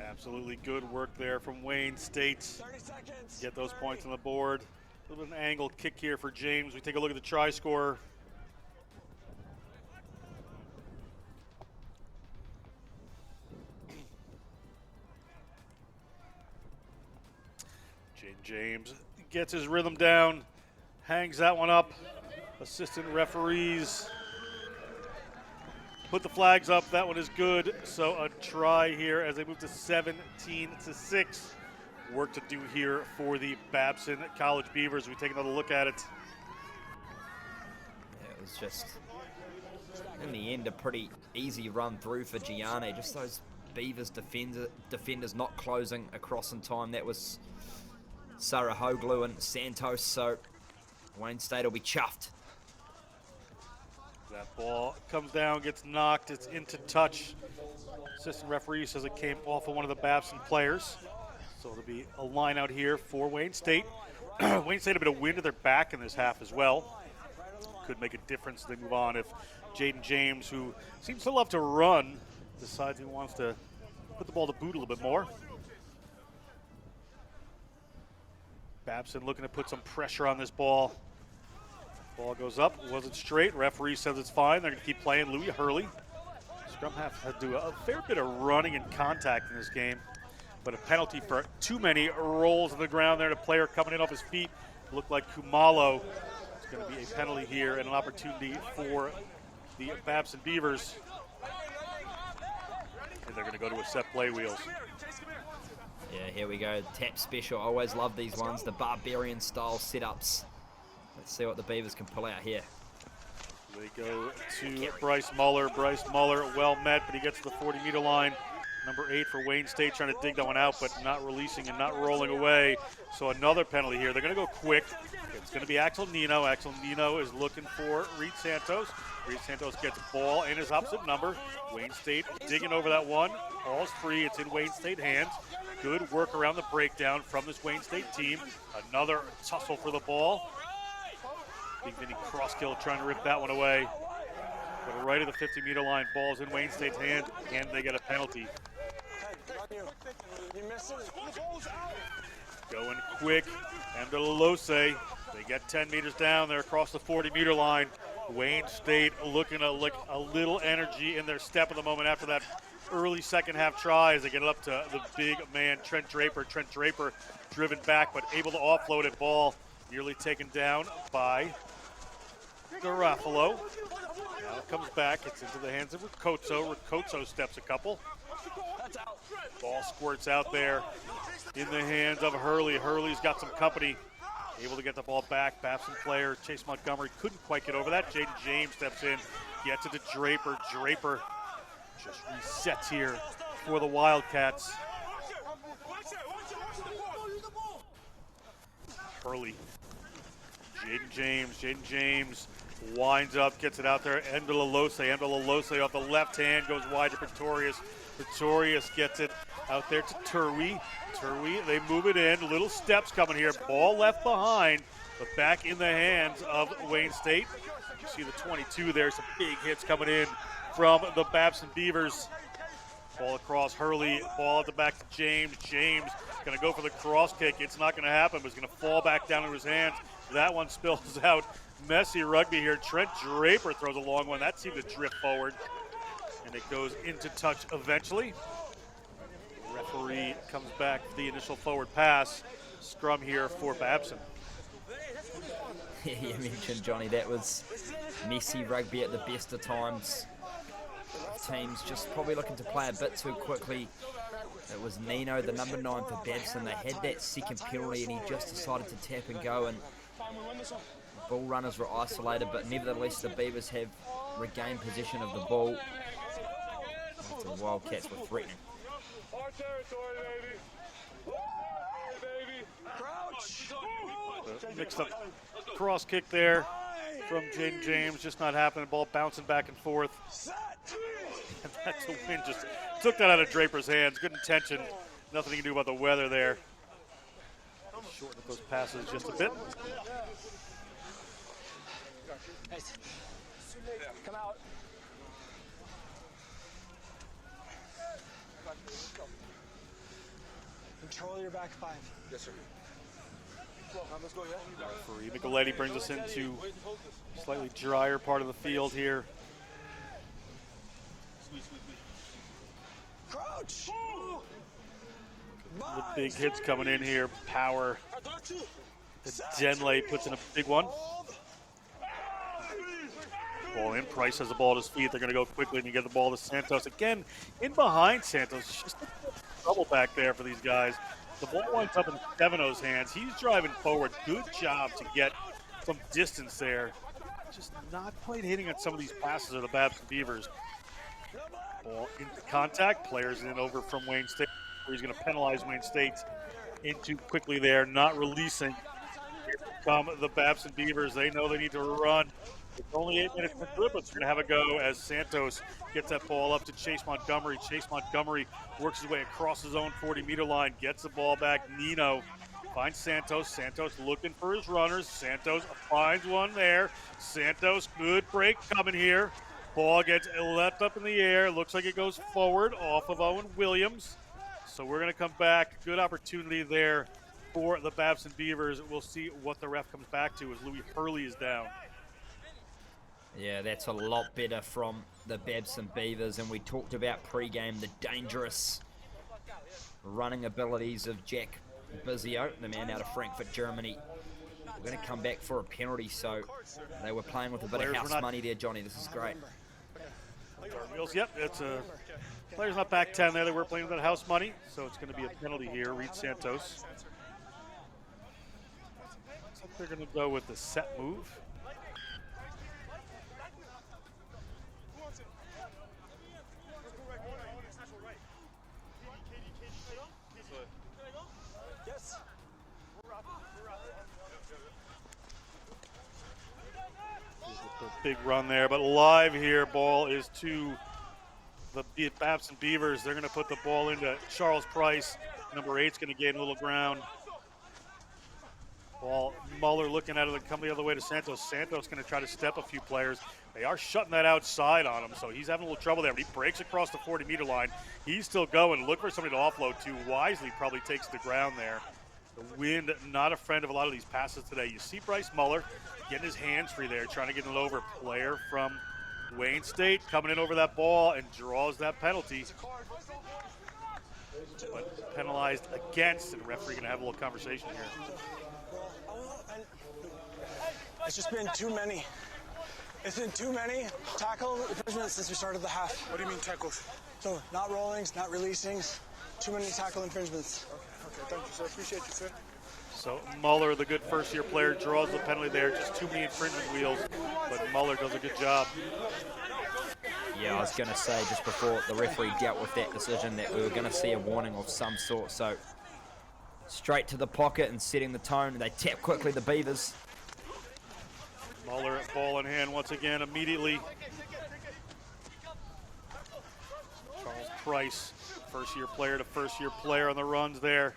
Absolutely good work there from Wayne State. 30 seconds. Get those points on the board. A little bit of an angled kick here for James. We take a look at the try scorer. James gets his rhythm down, hangs that one up. Assistant referees put the flags up. That one is good. So a try here as they move to 17-6. Work to do here for the Babson College Beavers. We take another look at it. Yeah, it was just, in the end, a pretty easy run through for Gianni. Just those Beavers defenders not closing across in time. That was Sarahoglu and Santos. So Wayne State will be chuffed. That ball comes down, gets knocked, it's into touch. Assistant referee says it came off of one of the Babson players. So it'll be a line out here for Wayne State. Wayne State a bit of wind at their back in this half as well. Could make a difference as they move on if Jaden James, who seems to love to run, decides he wants to put the ball to boot a little bit more. Babson looking to put some pressure on this ball. Ball goes up, wasn't straight. Referee says it's fine. They're going to keep playing. Louis Hurley. Scrum half had to do a fair bit of running and contact in this game, but a penalty for too many rolls on the ground there. A player coming in off his feet. Looked like Kumalo. It's going to be a penalty here and an opportunity for the Babson Beavers. And they're going to go to a set play wheels. Yeah, here we go. Tap special. I always love these ones. The barbarian style setups. Let's see what the Beavers can pull out here. They go to Bryce Muller. Bryce Muller, well met, but he gets to the 40-meter line. Number 8 for Wayne State, trying to dig that one out, but not releasing and not rolling away. So another penalty here. They're going to go quick. It's going to be Axel Nino. Axel Nino is looking for Reed Santos. Reed Santos gets a ball in his opposite number. Wayne State digging over that one. Ball's free. It's in Wayne State hands. Good work around the breakdown from this Wayne State team. Another tussle for the ball. Big Vinny Crosskill trying to rip that one away. But right at the 50-meter line, ball's in Wayne State's hand, and they get a penalty. Going quick, and Delose. They get 10 meters down. They're across the 40-meter line. Wayne State looking to lick a little energy in their step at the moment after that early second half try as they get it up to the big man, Trent Draper. Trent Draper driven back, but able to offload it. Ball nearly taken down by Garofalo. Now it comes back. It's into the hands of Ricozzo. Ricozzo steps a couple. Ball squirts out there in the hands of Hurley. Hurley's got some company. Able to get the ball back. Babson player Chase Montgomery couldn't quite get over that. Jaden James steps in, gets it to Draper. Draper just resets here for the Wildcats. Hurley. Jaden James winds up, gets it out there. Endololose off the left hand, goes wide to Pretorius. Pretorius gets it out there to Turwey. They move it in. Little steps coming here. Ball left behind, but back in the hands of Wayne State. You see the 22 there. Some big hits coming in from the Babson Beavers. Ball across Hurley. Ball at the back to James. James going to go for the cross kick. It's not going to happen, but it's going to fall back down into his hands. That one spills out. Messy rugby here. Trent Draper throws a long one. That seemed to drift forward, and it goes into touch eventually. Referee comes back for the initial forward pass. Scrum here for Babson. Yeah, you mentioned, Johnny, that was messy rugby at the best of times. Teams just probably looking to play a bit too quickly. It was Nino, the number 9 for Babson. They had that second penalty and he just decided to tap and go, and ball runners were isolated, but nevertheless the Beavers have regained possession of the ball after the Wildcats were threatening. Mixed up cross kick there from Jaden James, just not happening. Ball bouncing back and forth. And that's a win. Just took that out of Draper's hands. Good intention. Nothing you can do about the weather there. Shorten up those passes just a bit. Come out. Control your back 5. Yes, sir. Let's go, yeah. Referee Nicoletti brings us into slightly drier part of the field here. Crouch. The big hits coming in here. Power. Denley puts in a big one. Ball in. Price has the ball at his feet. They're going to go quickly and you get the ball to Santos. Again, in behind Santos. Just trouble back there for these guys. The ball winds up in Steveno's hands. He's driving forward. Good job to get some distance there. Just not quite hitting on some of these passes of the Babson Beavers. Ball into contact. Players in over from Wayne State. Where he's going to penalize Wayne State into quickly there. Not releasing. Here come the Babson Beavers. They know they need to run. It's only 8 minutes to do it, but it's going to have a go as Santos gets that ball up to Chase Montgomery. Chase Montgomery works his way across his own 40-meter line, gets the ball back. Nino finds Santos. Santos looking for his runners. Santos finds one there. Santos, good break coming here. Ball gets left up in the air. Looks like it goes forward off of Owen Williams. So we're going to come back. Good opportunity there for the Babson Beavers. We'll see what the ref comes back to as Louis Hurley is down. Yeah, that's a lot better from the Babson Beavers, and we talked about pre-game the dangerous running abilities of Jack Bizio, the man out of Frankfurt, Germany. We're going to come back for a penalty, so they were playing with a bit of house money there, Johnny. This is great. Yep, it's a players not back 10 there. They were playing with that house money, so it's going to be a penalty here. Reed Santos. Looks like they're going to go with the set move. Big run there, but live here. Ball is to the Babson Beavers. They're going to put the ball into Charles Price. Number 8's going to gain a little ground. Ball, Muller looking at it and come the other way to Santos. Santos going to try to step a few players. They are shutting that outside on him, so he's having a little trouble there. But he breaks across the 40-meter line. He's still going. Look for somebody to offload to. Wisely probably takes the ground there. The wind, not a friend of a lot of these passes today. You see Bryce Muller getting his hands free there, trying to get it over. Player from Wayne State coming in over that ball and draws that penalty. But penalized against, and the referee going to have a little conversation here. It's just been too many. It's been too many tackle infringements since we started the half. What do you mean tackles? So not rollings, not releasings, too many tackle infringements. Okay, thank you, sir. Appreciate you, sir. So Muller, the good first-year player, draws the penalty there. Just too many infringement wheels, but Muller does a good job. Yeah, I was going to say just before the referee dealt with that decision that we were going to see a warning of some sort. So straight to the pocket and setting the tone. They tap quickly, the Beavers. Muller, ball in hand once again, immediately. Charles Price, first-year player to first-year player on the runs there.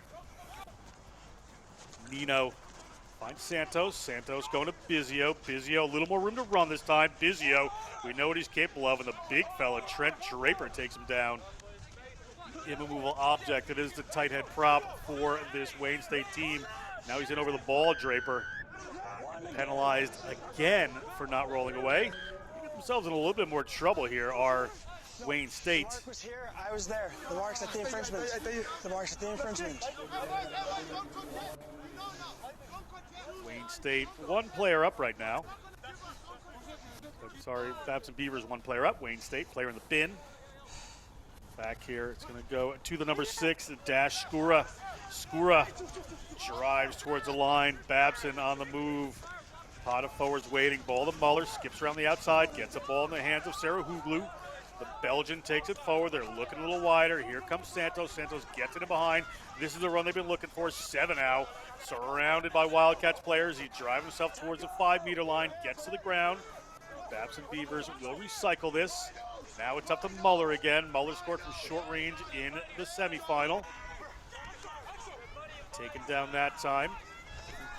Nino finds Santos. Santos going to Bizzio. Bizzio, a little more room to run this time. Bizzio, we know what he's capable of, and the big fella, Trent Draper, takes him down. Immovable object. It is the tight head prop for this Wayne State team. Now he's in over the ball, Draper. Penalized again for not rolling away. They get themselves in a little bit more trouble here are Wayne State. The mark was here, I was there. The mark's at the infringement. The mark's at the infringement. Wayne State, one player up right now. Sorry, Babson Beavers, one player up. Wayne State, player in the bin. Back here, it's going to go to the number 6, Dash Skura. Skura drives towards the line. Babson on the move. Pot of forwards waiting. Ball to Muller. Skips around the outside. Gets a ball in the hands of Sarah Huglu. The Belgian takes it forward. They're looking a little wider. Here comes Santos. Santos gets it in behind. This is the run they've been looking for. 7 now. Surrounded by Wildcats players. He drives himself towards the 5-meter line. Gets to the ground. Babson Beavers will recycle this. Now it's up to Muller again. Muller scored from short range in the semifinal. Taken down that time.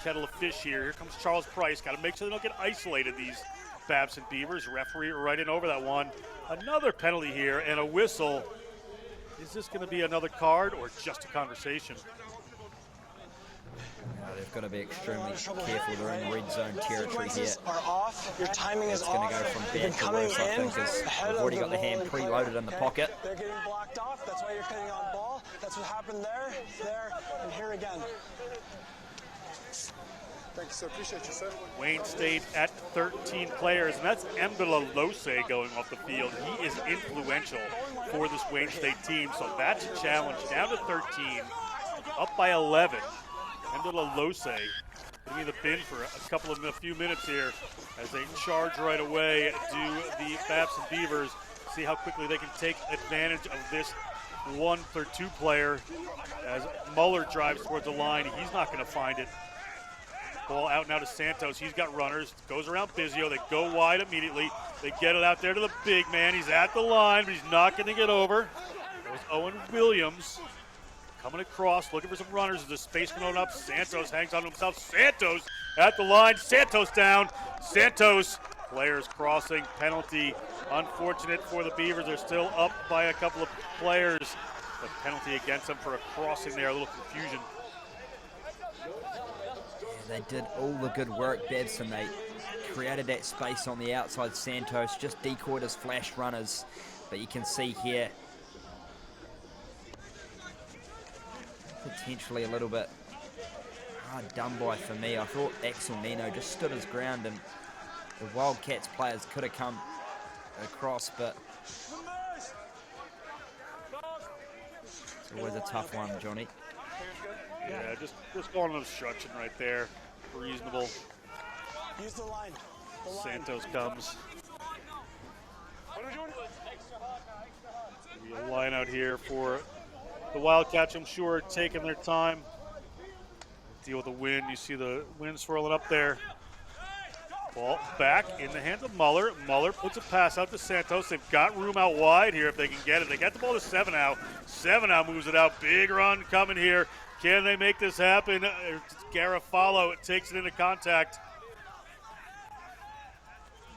Kettle of fish here. Here comes Charles Price. Got to make sure they don't get isolated, these Babson Beavers. Referee right in over that one. Another penalty here and a whistle. Is this going to be another card or just a conversation? They've got to be extremely careful. They're in red zone territory here. Are off. Your timing is it's going to go from bad to worse, I think, as they've already got the hand preloaded in the pocket. They're getting blocked off. That's why you're getting on ball. That's what happened there, and here again. Thank you, sir. Appreciate you, sir. Wayne State at 13 players, and that's Mbala Lose going off the field. He is influential for this Wayne State team, so that's a challenge. Down to 13, up by 11. Mbala Lose going to be the bin for a few minutes here as they charge right away to the Babson Beavers. See how quickly they can take advantage of this 1-2 player as Muller drives towards the line. He's not going to find it. Ball out now to Santos. He's got runners. Goes around Bizzio. They go wide immediately. They get it out there to the big man. He's at the line, but he's not going to get over. There's Owen Williams coming across, looking for some runners. There's space going up. Santos hangs on to himself. Santos at the line. Santos down. Santos. Players crossing. Penalty. Unfortunate for the Beavers. They're still up by a couple of players. But penalty against them for a crossing there. A little confusion. They did all the good work, Babson. They created that space on the outside. Santos just decoyed his flash runners. But you can see here, potentially a little bit hard done by for me. I thought Axel Nino just stood his ground and the Wildcats players could have come across, but it's always a tough one, Johnny. Yeah, just going on obstruction right there. Reasonable. Use the line. Santos comes. We line out here for the Wildcats, I'm sure, taking their time. Deal with the wind. You see the wind swirling up there. Ball back in the hands of Muller. Muller puts a pass out to Santos. They've got room out wide here if they can get it. They got the ball to 7 now. 7 now moves it out. Big run coming here. Can they make this happen? Garofalo takes it into contact.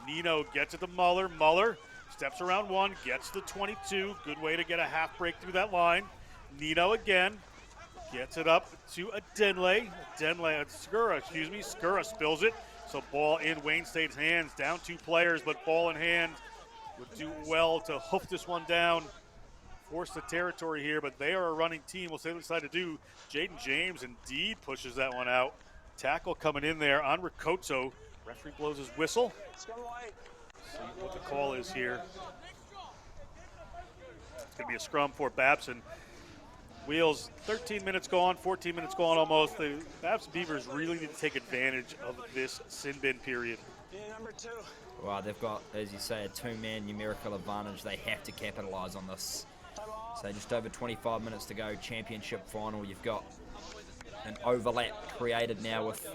Nino gets it to Muller. Muller steps around 1, gets the 22. Good way to get a half break through that line. Nino again gets it up to Skura, Skura spills it. So ball in Wayne State's hands. Down 2 players, but ball in hand would do well to hoof this one down, force the territory here, but they are a running team. We'll see what they decide to do. Jaden James indeed pushes that one out. Tackle coming in there on Riccozzo. Referee blows his whistle. See what the call is here. It's going to be a scrum for Babson. Wheels, 13 minutes gone, 14 minutes gone almost. The Babson Beavers really need to take advantage of this sin bin period. Well, they've got, as you say, a two-man numerical advantage. They have to capitalize on this. So just over 25 minutes to go, championship final. You've got an overlap created now with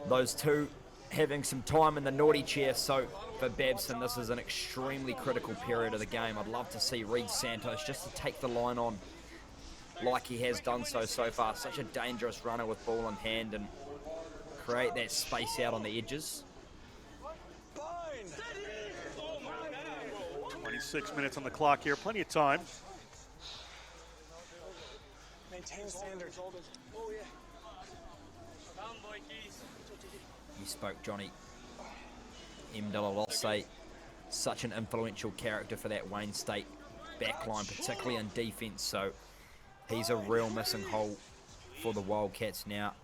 those two having some time in the naughty chair. So for Babson, this is an extremely critical period of the game. I'd love to see Reed Santos just to take the line on like he has done so far. Such a dangerous runner with ball in hand and create that space out on the edges. 26 minutes on the clock here, plenty of time. Maintain standards. You spoke, Johnny. Mdalalose, such an influential character for that Wayne State backline, particularly in defense, so he's a real missing hole for the Wildcats now.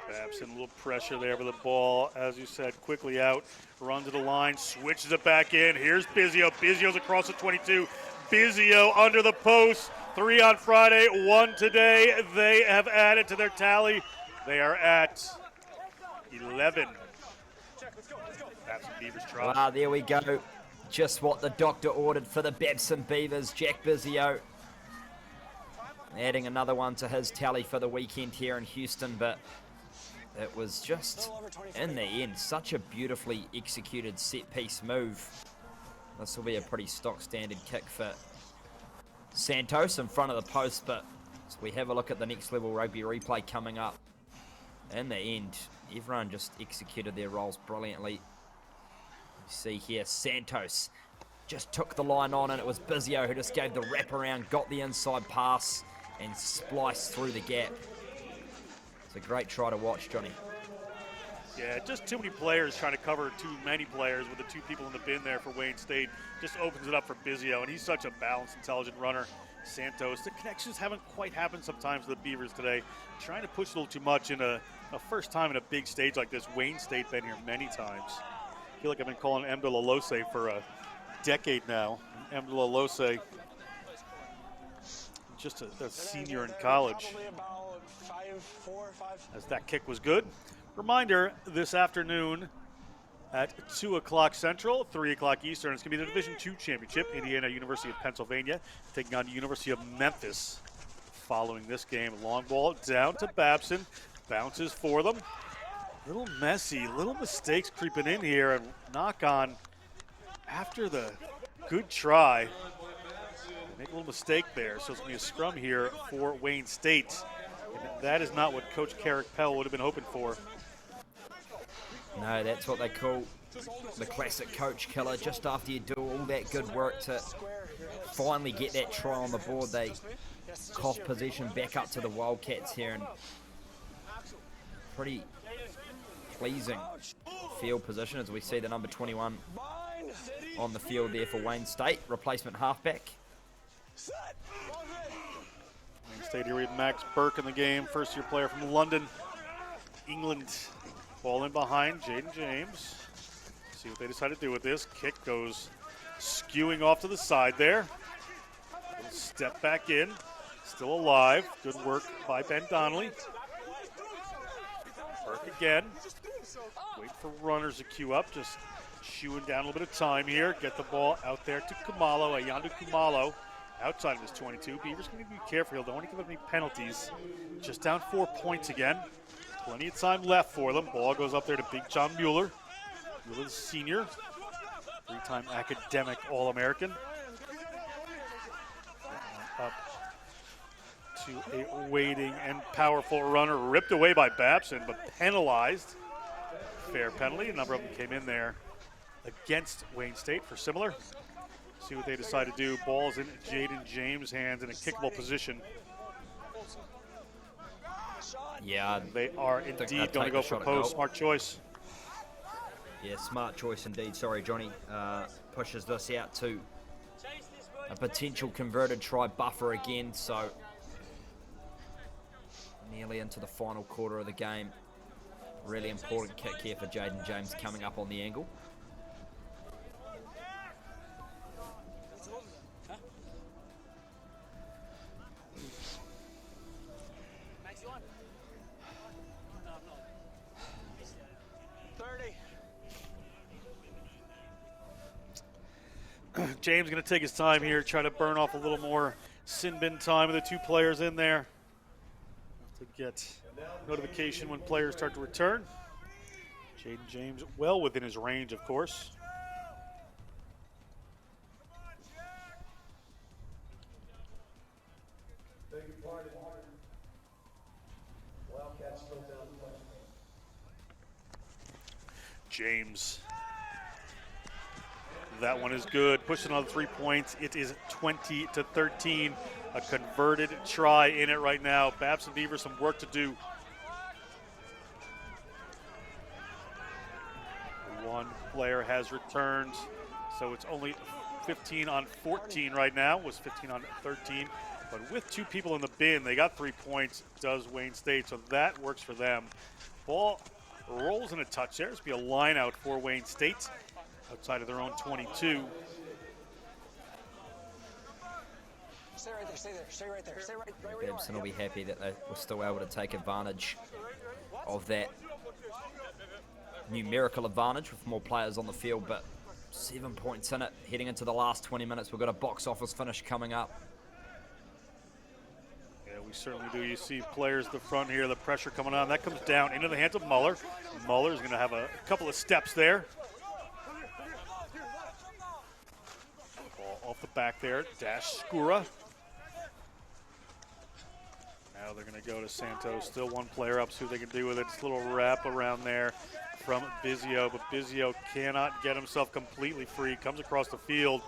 Babson, a little pressure there with the ball, as you said, quickly out, runs to the line, switches it back in. Here's Bizzio. Bizzio's across the 22. Bizzio under the post. 3 on Friday, 1 today. They have added to their tally. They are at 11. Babson Beavers try. Ah, there we go. Just what the doctor ordered for the Babson Beavers. Jack Bizzio adding another one to his tally for the weekend here in Houston, but it was just, in the end, such a beautifully executed set-piece move. This will be a pretty stock-standard kick for Santos in front of the post, but as we have a look at the next level rugby replay coming up, in the end, everyone just executed their roles brilliantly. You see here, Santos just took the line on, and it was Bizzio who just gave the wraparound, got the inside pass, and spliced through the gap. It's a great try to watch, Johnny. Yeah, just too many players trying to cover too many players with the two people in the bin there for Wayne State. Just opens it up for Bizzio, and he's such a balanced, intelligent runner. Santos, the connections haven't quite happened sometimes with the Beavers today. Trying to push a little too much in a first time in a big stage like this. Wayne State been here many times. I feel like I've been calling Mdalalose for a decade now. Mdalalose, just a senior in college. As that kick was good. Reminder, this afternoon at 2 o'clock Central, 3 o'clock Eastern, it's going to be the Division II Championship. Indiana University of Pennsylvania taking on University of Memphis. Following this game, long ball down to Babson. Bounces for them. Little messy, little mistakes creeping in here, and knock on after the good try. Make a little mistake there, so it's going to be a scrum here for Wayne State. And that is not what Coach Carrick Pell would have been hoping for. No, that's what they call the classic coach killer. Just after you do all that good work to finally get that try on the board, they cough possession back up to the Wildcats here, and pretty pleasing field position as we see the number 21 on the field there for Wayne State, replacement halfback. Wayne State here with Max Burke in the game, first-year player from London, England. Ball in behind, Jaden James. See what they decide to do with this. Kick goes skewing off to the side there. Step back in, still alive. Good work by Ben Donnelly. Burke again. Wait for runners to queue up, just chewing down a little bit of time here. Get the ball out there to Kumalo, Ayandu Kumalo, outside of his 22. Beavers need to be careful. They don't want to give up any penalties. Just down 4 points again. Plenty of time left for them. Ball goes up there to Big John Mueller. Mueller's senior, 3-time academic All-American. Up to a waiting and powerful runner, ripped away by Babson, but penalized. Fair penalty. A number of them came in there against Wayne State for similar. See what they decide to do. Ball's in Jaden James' hands in a kickable position. Yeah, they are indeed going to go for post. Smart choice. Yeah, smart choice indeed. Sorry, Johnny. Pushes this out to a potential converted try buffer again, so nearly into the final quarter of the game. Really important kick here for Jaden James coming up on the angle. James going to take his time here, try to burn off a little more sin bin time with the 2 players in there to get notification when players start to return. Jaden James well within his range, of course. James. That one is good. Pushing on 3 points. It is 20-13. A converted try in it right now. Babson Beavers some work to do. One player has returned, so it's only 15 on 14 right now. It was 15 on 13. But with 2 people in the bin, they got 3 points, does Wayne State, so that works for them. Ball rolls in a touch there. This will be a line out for Wayne State outside of their own 22. Stay right there, stay there, stay right there, stay right where you are. Babson will be happy that they were still able to take advantage of that numerical advantage with more players on the field, but 7 points in it. Heading into the last 20 minutes, we've got a box office finish coming up. Yeah, we certainly do. You see players at the front here, the pressure coming on. That comes down into the hands of Muller. Muller's going to have a couple of steps there. Ball off the back there, Dash Skura. Now they're going to go to Santos. Still 1 player up, see what they can do with it. Just a little wrap around there from Bizio, but Bizio cannot get himself completely free. Comes across the field,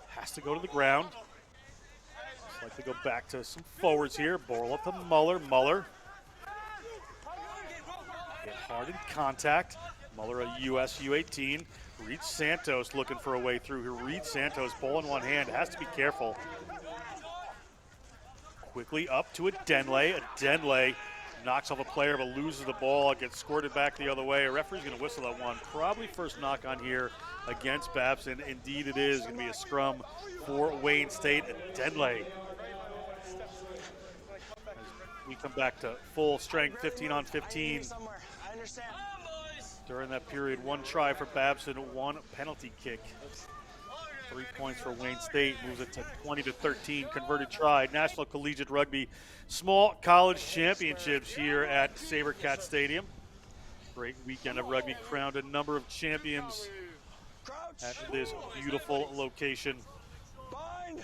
has to go to the ground. Looks like they go back to some forwards here. Ball up to Muller. Muller hit hard in contact. Muller, a US U18. Reed Santos looking for a way through here. Reed Santos, ball in one hand, has to be careful. Quickly up to a Denley. A Denley knocks off a player but loses the ball. It gets squirted back the other way. A referee's going to whistle that one. Probably first knock on here against Babson. Indeed it is. Going to be a scrum for Wayne State. And Denley. As we come back to full strength, 15 on 15. I understand. During that period, 1 try for Babson, 1 penalty kick. 3 points for Wayne State, moves it to 20-13. Converted try. National Collegiate Rugby Small College Championships here at SaberCat Stadium. Great weekend of rugby, crowned a number of champions at this beautiful location. Bind.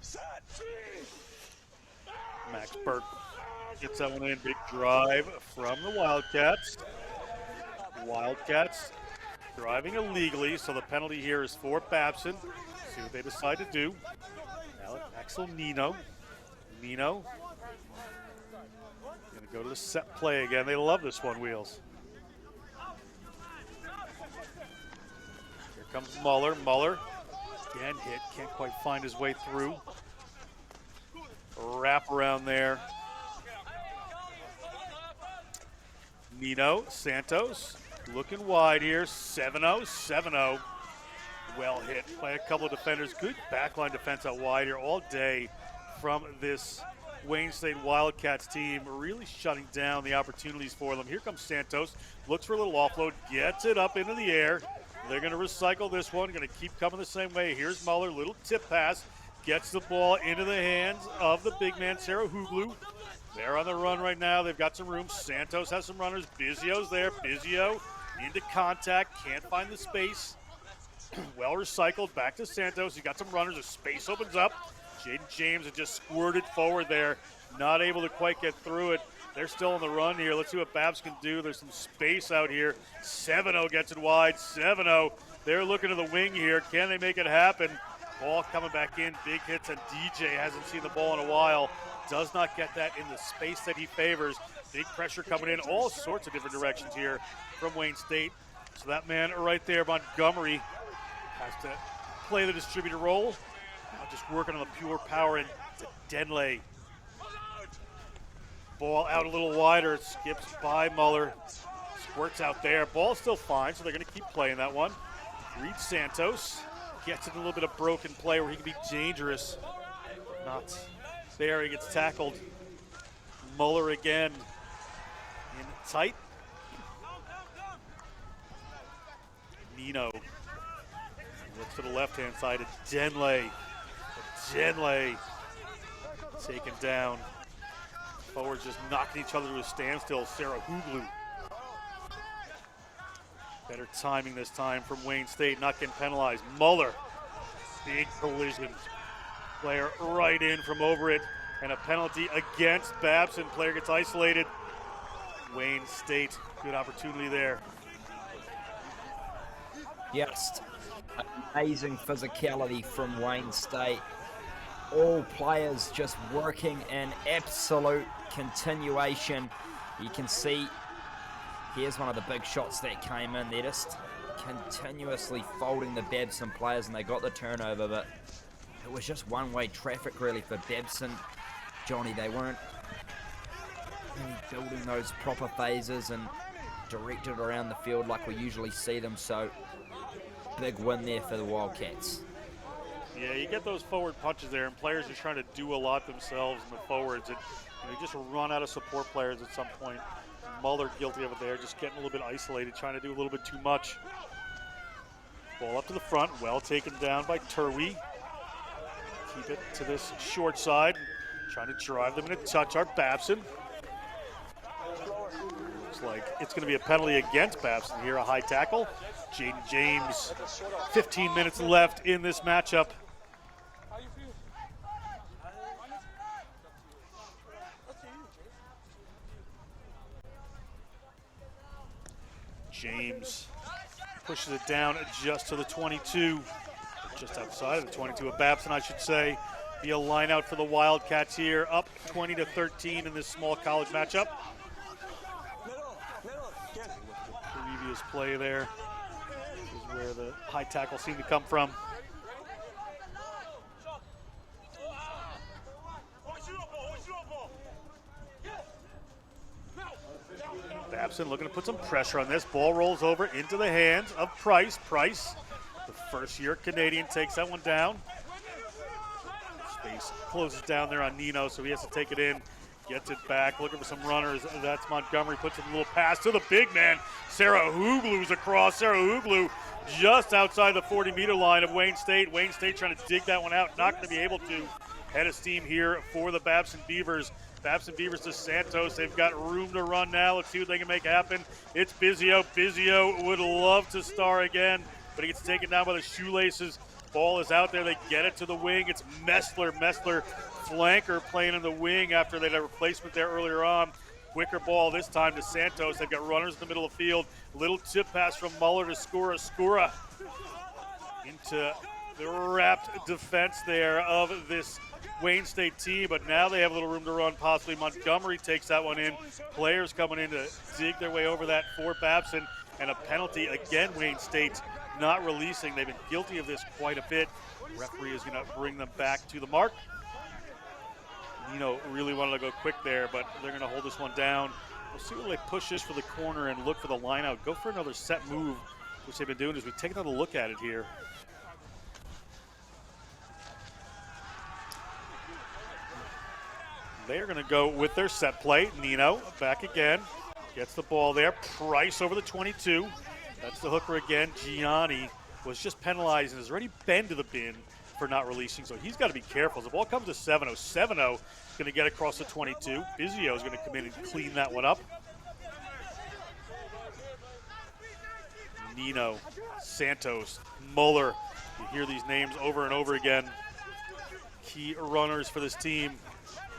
Set. Max Burke gets that one in. Big drive from the Wildcats. Wildcats driving illegally, so the penalty here is for Babson. See what they decide to do. Now Axel Nino. Nino gonna go to the set play again. They love this one, Wheels. Here comes Muller. Muller again hit, can't quite find his way through. Wrap around there. Nino Santos looking wide here. 7-0, 7-0. Well hit by a couple of defenders. Good backline defense out wide here all day from this Wayne State Wildcats team. Really shutting down the opportunities for them. Here comes Santos. Looks for a little offload. Gets it up into the air. They're going to recycle this one. Going to keep coming the same way. Here's Muller. Little tip pass. Gets the ball into the hands of the big man, Sarah Huglu. They're on the run right now. They've got some room. Santos has some runners. Bizio's there. Bizio into contact. Can't find the space. Well recycled. Back to Santos. He's got some runners. The space opens up. Jaden James has just squirted forward there. Not able to quite get through it. They're still on the run here. Let's see what Babs can do. There's some space out here. 7-0 gets it wide. 7-0. They're looking to the wing here. Can they make it happen? Ball coming back in. Big hits, and DJ hasn't seen the ball in a while. Does not get that in the space that he favors. Big pressure coming in all sorts of different directions here from Wayne State. So that man right there, Montgomery, has to play the distributor role. Now just working on the pure power, and Denley. Ball out a little wider, it skips by Muller. Squirts out there, ball's still fine, so they're gonna keep playing that one. Reed Santos gets in a little bit of broken play where he can be dangerous. Not there, he gets tackled. Muller again in tight. Nino looks to the left-hand side of Denley. Denley taken down. Forwards just knocking each other to a standstill. Sarah Huglu. Better timing this time from Wayne State, not getting penalized. Muller, big collision. Player right in from over it, and a penalty against Babson. Player gets isolated. Wayne State, good opportunity there. Just amazing physicality from Wayne State. All players just working in absolute continuation. You can see, here's one of the big shots that came in. They're just continuously folding the Babson players, and they got the turnover, but it was just one-way traffic really for Babson. Johnny, they weren't really building those proper phases and directed around the field like we usually see them, so big win there for the Wildcats. Yeah, you get those forward punches there, and players are trying to do a lot themselves in the forwards, and they just run out of support players at some point. Muller guilty of it there, just getting a little bit isolated, trying to do a little bit too much. Ball up to the front, well taken down by Turwey. Keep it to this short side, trying to drive them in a touch. Our Babson. Looks like it's going to be a penalty against Babson here, a high tackle. Jaden James, 15 minutes left in this matchup. James pushes it down just to the 22, just outside of the 22 of Babson, I should say. Be a line out for the Wildcats here, up 20-13 in this small college matchup. Previous play there is where the high tackle seemed to come from. Babson looking to put some pressure on this. Ball rolls over into the hands of Price. Price, the first-year Canadian, takes that one down. Space closes down there on Nino, so he has to take it in. Gets it back, looking for some runners. That's Montgomery, puts a little pass to the big man. Sarah Huglu's across. Sarah Huglu just outside the 40-meter line of Wayne State. Wayne State trying to dig that one out. Not going to be able to. Head of steam here for the Babson Beavers. Babson Beavers to Santos. They've got room to run now. Let's see what they can make happen. It's Bizio. Bizio would love to star again, but he gets taken down by the shoelaces. Ball is out there. They get it to the wing. It's Messler. Messler, flanker, playing in the wing after they had a replacement there earlier on. Quicker ball this time to Santos. They've got runners in the middle of the field. Little tip pass from Muller to Skura. Skura into the wrapped defense there of this Wayne State team, but now they have a little room to run. Possibly Montgomery takes that one in. Players coming in to dig their way over that for Babson, and a penalty again. Wayne State not releasing. They've been guilty of this quite a bit. Referee is going to bring them back to the mark. Nino really wanted to go quick there, but they're going to hold this one down. We'll see whether they push this for the corner and look for the line out. Go for another set move, which they've been doing as we take another look at it here. They are going to go with their set play. Nino back again. Gets the ball there. Price over the 22. That's the hooker again. Gianni was just penalized and has already been to the bin for not releasing, so he's got to be careful. As the ball comes to 7-0, 7-0 going to get across the 22. Bizio is going to come in and clean that one up. Nino, Santos, Muller. You hear these names over and over again. Key runners for this team.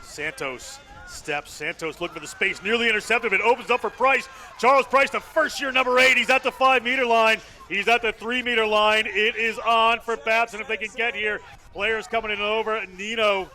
Santos steps. Santos looking for the space, nearly intercepted, but opens up for Price. Charles Price, the first-year number 8. He's at the 5-meter line. He's at the 3-meter line. It is on for Babson if they can get here. Players coming in over. Nino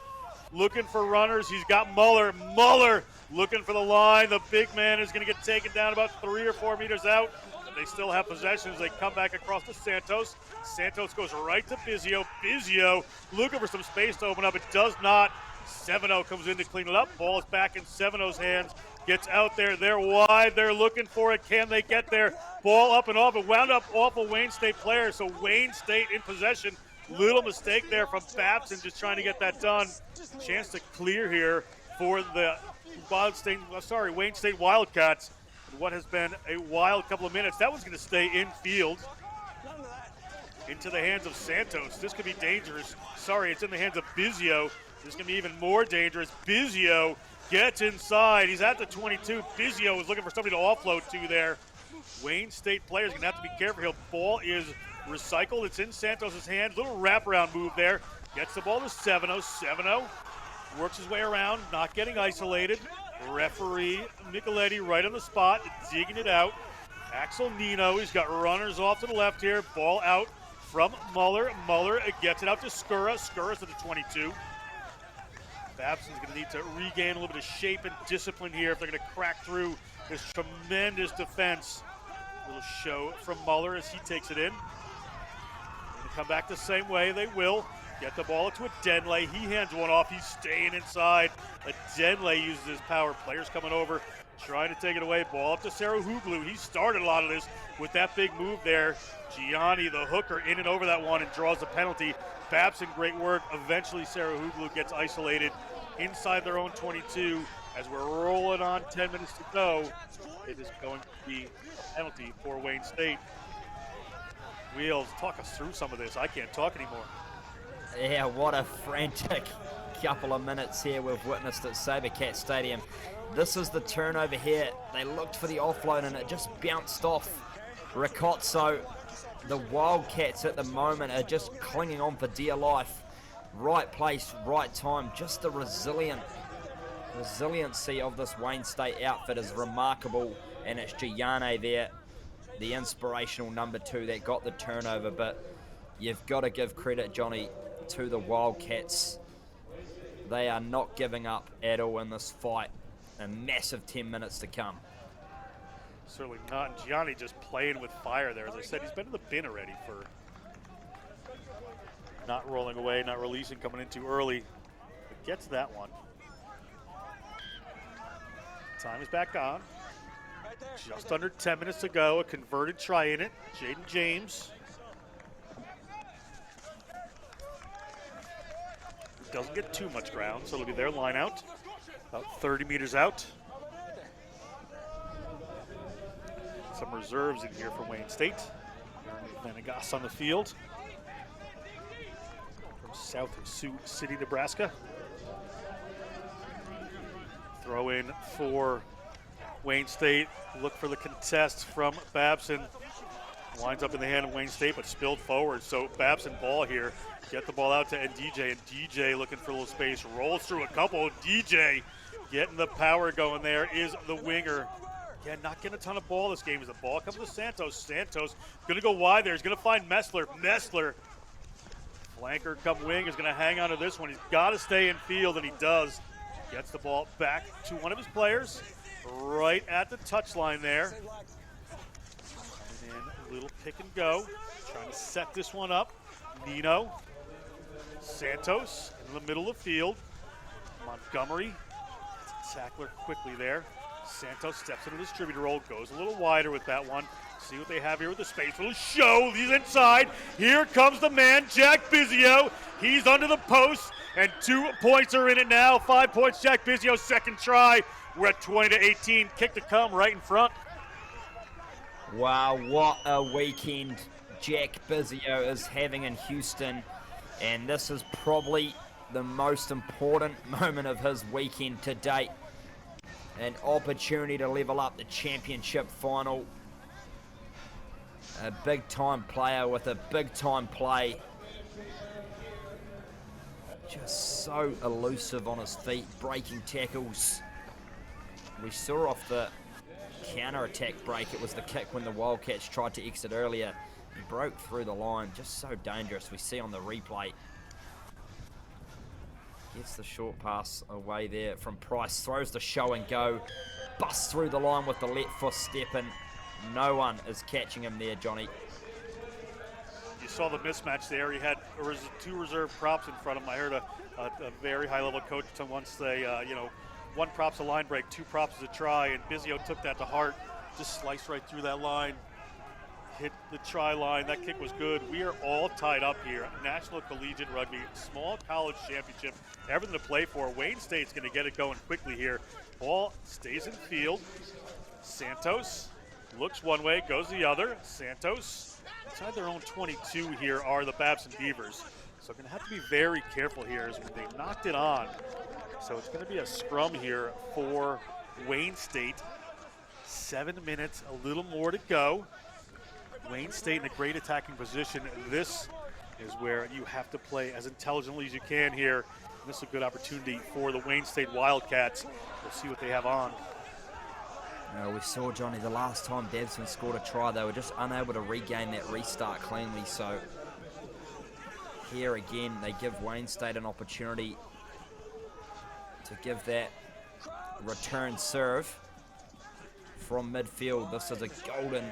looking for runners. He's got Muller. Muller looking for the line. The big man is going to get taken down about 3 or 4 meters out. They still have possession as they come back across to Santos. Santos goes right to Bizio. Bizio looking for some space to open up. It does not. 7-0 comes in to clean it up. Ball is back in 7-0's hands. Gets out there. They're wide. They're looking for it. Can they get there? Ball up and off. It wound up off a Wayne State player. So Wayne State in possession. Little mistake there from Babson just trying to get that done. Chance to clear here for the Wayne State Wildcats. What has been a wild couple of minutes. That one's going to stay in field. Into the hands of Santos. This could be dangerous. Sorry, it's in the hands of Bizio. This is going to be even more dangerous. Bizio gets inside. He's at the 22. Bizio is looking for somebody to offload to there. Wayne State players going to have to be careful here. Ball is recycled. It's in Santos' hands. Little wraparound move there. Gets the ball to 7-0. 7-0 works his way around, not getting isolated. Referee Micheletti right on the spot, digging it out. Axel Nino, he's got runners off to the left here. Ball out from Muller. Muller gets it out to Skura. Skura's to the 22. Babson's going to need to regain a little bit of shape and discipline here if they're going to crack through this tremendous defense. A little show from Muller as he takes it in. Going to come back the same way. They will. Get the ball to a Denley. He hands one off. He's staying inside. A Denley uses his power. Players coming over, trying to take it away. Ball up to Sarahuglu. He started a lot of this with that big move there. Gianni, the hooker, in and over that one and draws a penalty. Babson, great work. Eventually, Sarahuglu gets isolated inside their own 22. As we're rolling on 10 minutes to go, it is going to be a penalty for Wayne State. Wheels, talk us through some of this. I can't talk anymore. Yeah, what a frantic couple of minutes here we've witnessed at Sabercat Stadium. This is the turnover here. They looked for the offload and it just bounced off Ricozzo. The Wildcats at the moment are just clinging on for dear life. Right place, right time. Just the resiliency of this Wayne State outfit is remarkable, and it's Gianni there, the inspirational number 2 that got the turnover. But you've got to give credit, Johnny, to the Wildcats. They are not giving up at all in this fight. A massive 10 minutes to come. Certainly not. And Gianni just playing with fire there. As I said, he's been in the bin already for not rolling away, not releasing, coming in too early. But gets that one. Time is back on. Just under 10 minutes to go. A converted try in it. Jaden James. Doesn't get too much ground, so it'll be their line out. About 30 meters out. Some reserves in here for Wayne State. Venegas on the field. From south of Sioux City, Nebraska. Throw in for Wayne State. Look for the contest from Babson. Winds up in the hand of Wayne State, but spilled forward. So Babson ball here. Get the ball out to DJ, and DJ looking for a little space. Rolls through a couple. DJ getting the power going there is the winger. Yeah, not getting a ton of ball this game as the ball comes to Santos. Santos going to go wide there. He's going to find Messler. Messler, flanker come wing, is going to hang on to this one. He's got to stay in field, and he does. Gets the ball back to one of his players right at the touchline there. Coming in, a little pick and go. Trying to set this one up. Nino. Santos in the middle of the field. Montgomery, tackler quickly there. Santos steps into the distributor role, goes a little wider with that one. See what they have here with the space. Little show, he's inside. Here comes the man, Jack Bizio. He's under the post, and 2 points are in it now. 5 points, Jack Bizio, second try. We're at 20-18, kick to come right in front. Wow, what a weekend Jack Bizio is having in Houston. And this is probably the most important moment of his weekend to date. An opportunity to level up the championship final. A big-time player with a big-time play. Just so elusive on his feet, breaking tackles. We saw off the counter-attack break, it was the kick when the Wildcats tried to exit earlier. He broke through the line, just so dangerous. We see on the replay. Gets the short pass away there from Price. Throws the show and go. Busts through the line with the left foot step, and no one is catching him there, Johnny. You saw the mismatch there. He had two reserve props in front of him. I heard a very high-level coach once say, you know, one prop's a line break, two props is a try, and Bizzio took that to heart. Just sliced right through that line. Hit the try line. That kick was good. We are all tied up here. National Collegiate Rugby, small college championship, everything to play for. Wayne State's going to get it going quickly here. Ball stays in field. Santos looks one way, goes the other. Santos inside their own 22 here are the Babson Beavers. So going to have to be very careful here as when they knocked it on. So it's going to be a scrum here for Wayne State. 7 minutes, a little more to go. Wayne State in a great attacking position. This is where you have to play as intelligently as you can here. And this is a good opportunity for the Wayne State Wildcats. We'll see what they have on. We saw, Johnny, the last time Babson scored a try, they were just unable to regain that restart cleanly. So here again, they give Wayne State an opportunity to give that return serve from midfield. This is a golden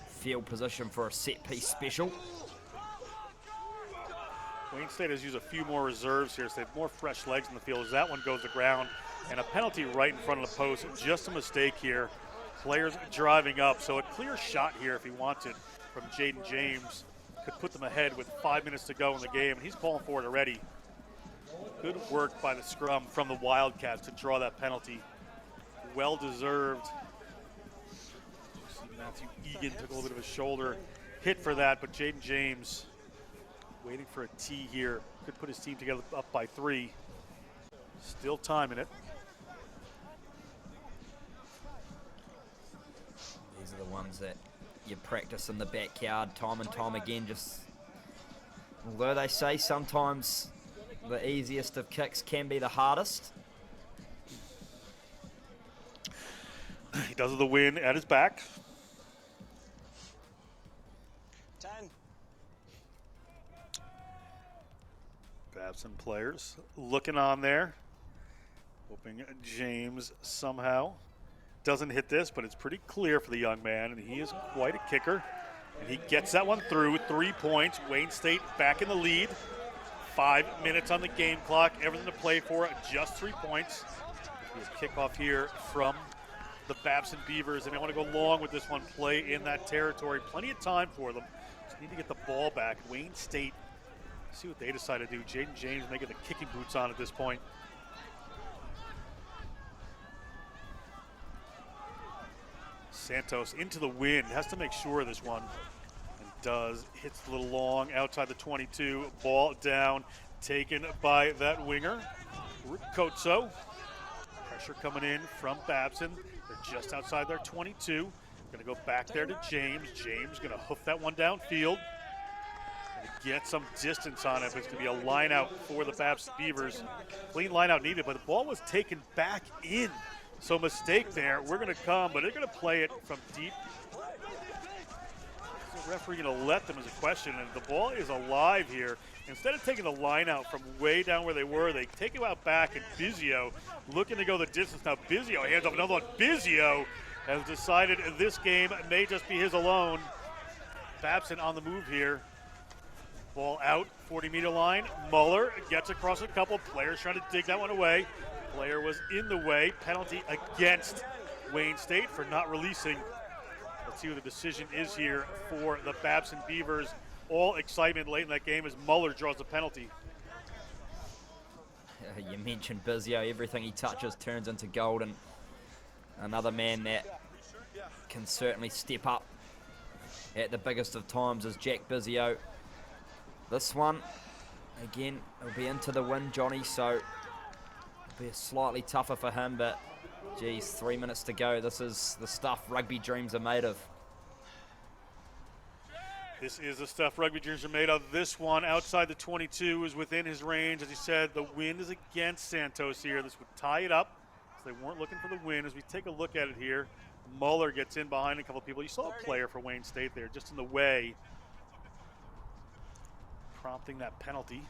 field position for a set-piece special. Wayne State has used a few more reserves here, so they have more fresh legs in the field as that one goes to ground. And a penalty right in front of the post. Just a mistake here. Players driving up, so a clear shot here if he wanted from Jaden James. Could put them ahead with 5 minutes to go in the game, and he's calling for it already. Good work by the scrum from the Wildcats to draw that penalty. Well-deserved. Matthew Egan took a little bit of a shoulder hit for that, but Jaden James waiting for a tee here. Could put his team together up by 3. Still time in it. These are the ones that you practice in the backyard time and time again. Just although they say sometimes the easiest of kicks can be the hardest. He does have the win at his back. 10. Babson players looking on there, hoping James somehow doesn't hit this, but it's pretty clear for the young man, and he is quite a kicker. And he gets that one through. 3 points. Wayne State back in the lead. 5 minutes on the game clock. Everything to play for. Just 3 points. Here's kickoff here from the Babson Beavers, and they want to go long with this one. Play in that territory. Plenty of time for them. Just need to get the ball back. Wayne State, see what they decide to do. Jaden James making the kicking boots on at this point. Santos into the wind, has to make sure of this one, and does. Hits a little long outside the 22. Ball down, taken by that winger, Ricotso. Pressure coming in from Babson. They're just outside their 22. Gonna go back there to James. James gonna hoof that one downfield. Gonna get some distance on it, but it's gonna be a line out for the Babson Beavers. Clean line out needed, but the ball was taken back in. So mistake there. We're going to come, but they're going to play it from deep. Is the referee going to let them is a question, and the ball is alive here. Instead of taking the line out from way down where they were, they take it out back, and Bizzio looking to go the distance. Now Bizzio hands off another one. Bizzio has decided this game may just be his alone. Babson on the move here. Ball out, 40-meter line. Muller gets across a couple. Players trying to dig that one away. Player was in the way. Penalty against Wayne State for not releasing. Let's see what the decision is here for the Babson Beavers. All excitement late in that game as Muller draws the penalty. You mentioned Bizzio. Everything he touches turns into gold, and another man that can certainly step up at the biggest of times is Jack Bizzio. This one, again, will be into the win, Johnny, so be slightly tougher for him, but geez, 3 minutes to go. This is the stuff rugby dreams are made of. This is the stuff rugby dreams are made of. This one outside the 22 is within his range. As he said, the win is against Santos here. This would tie it up. So they weren't looking for the win. As we take a look at it here, Muller gets in behind a couple of people. You saw a player for Wayne State there just in the way, prompting that penalty.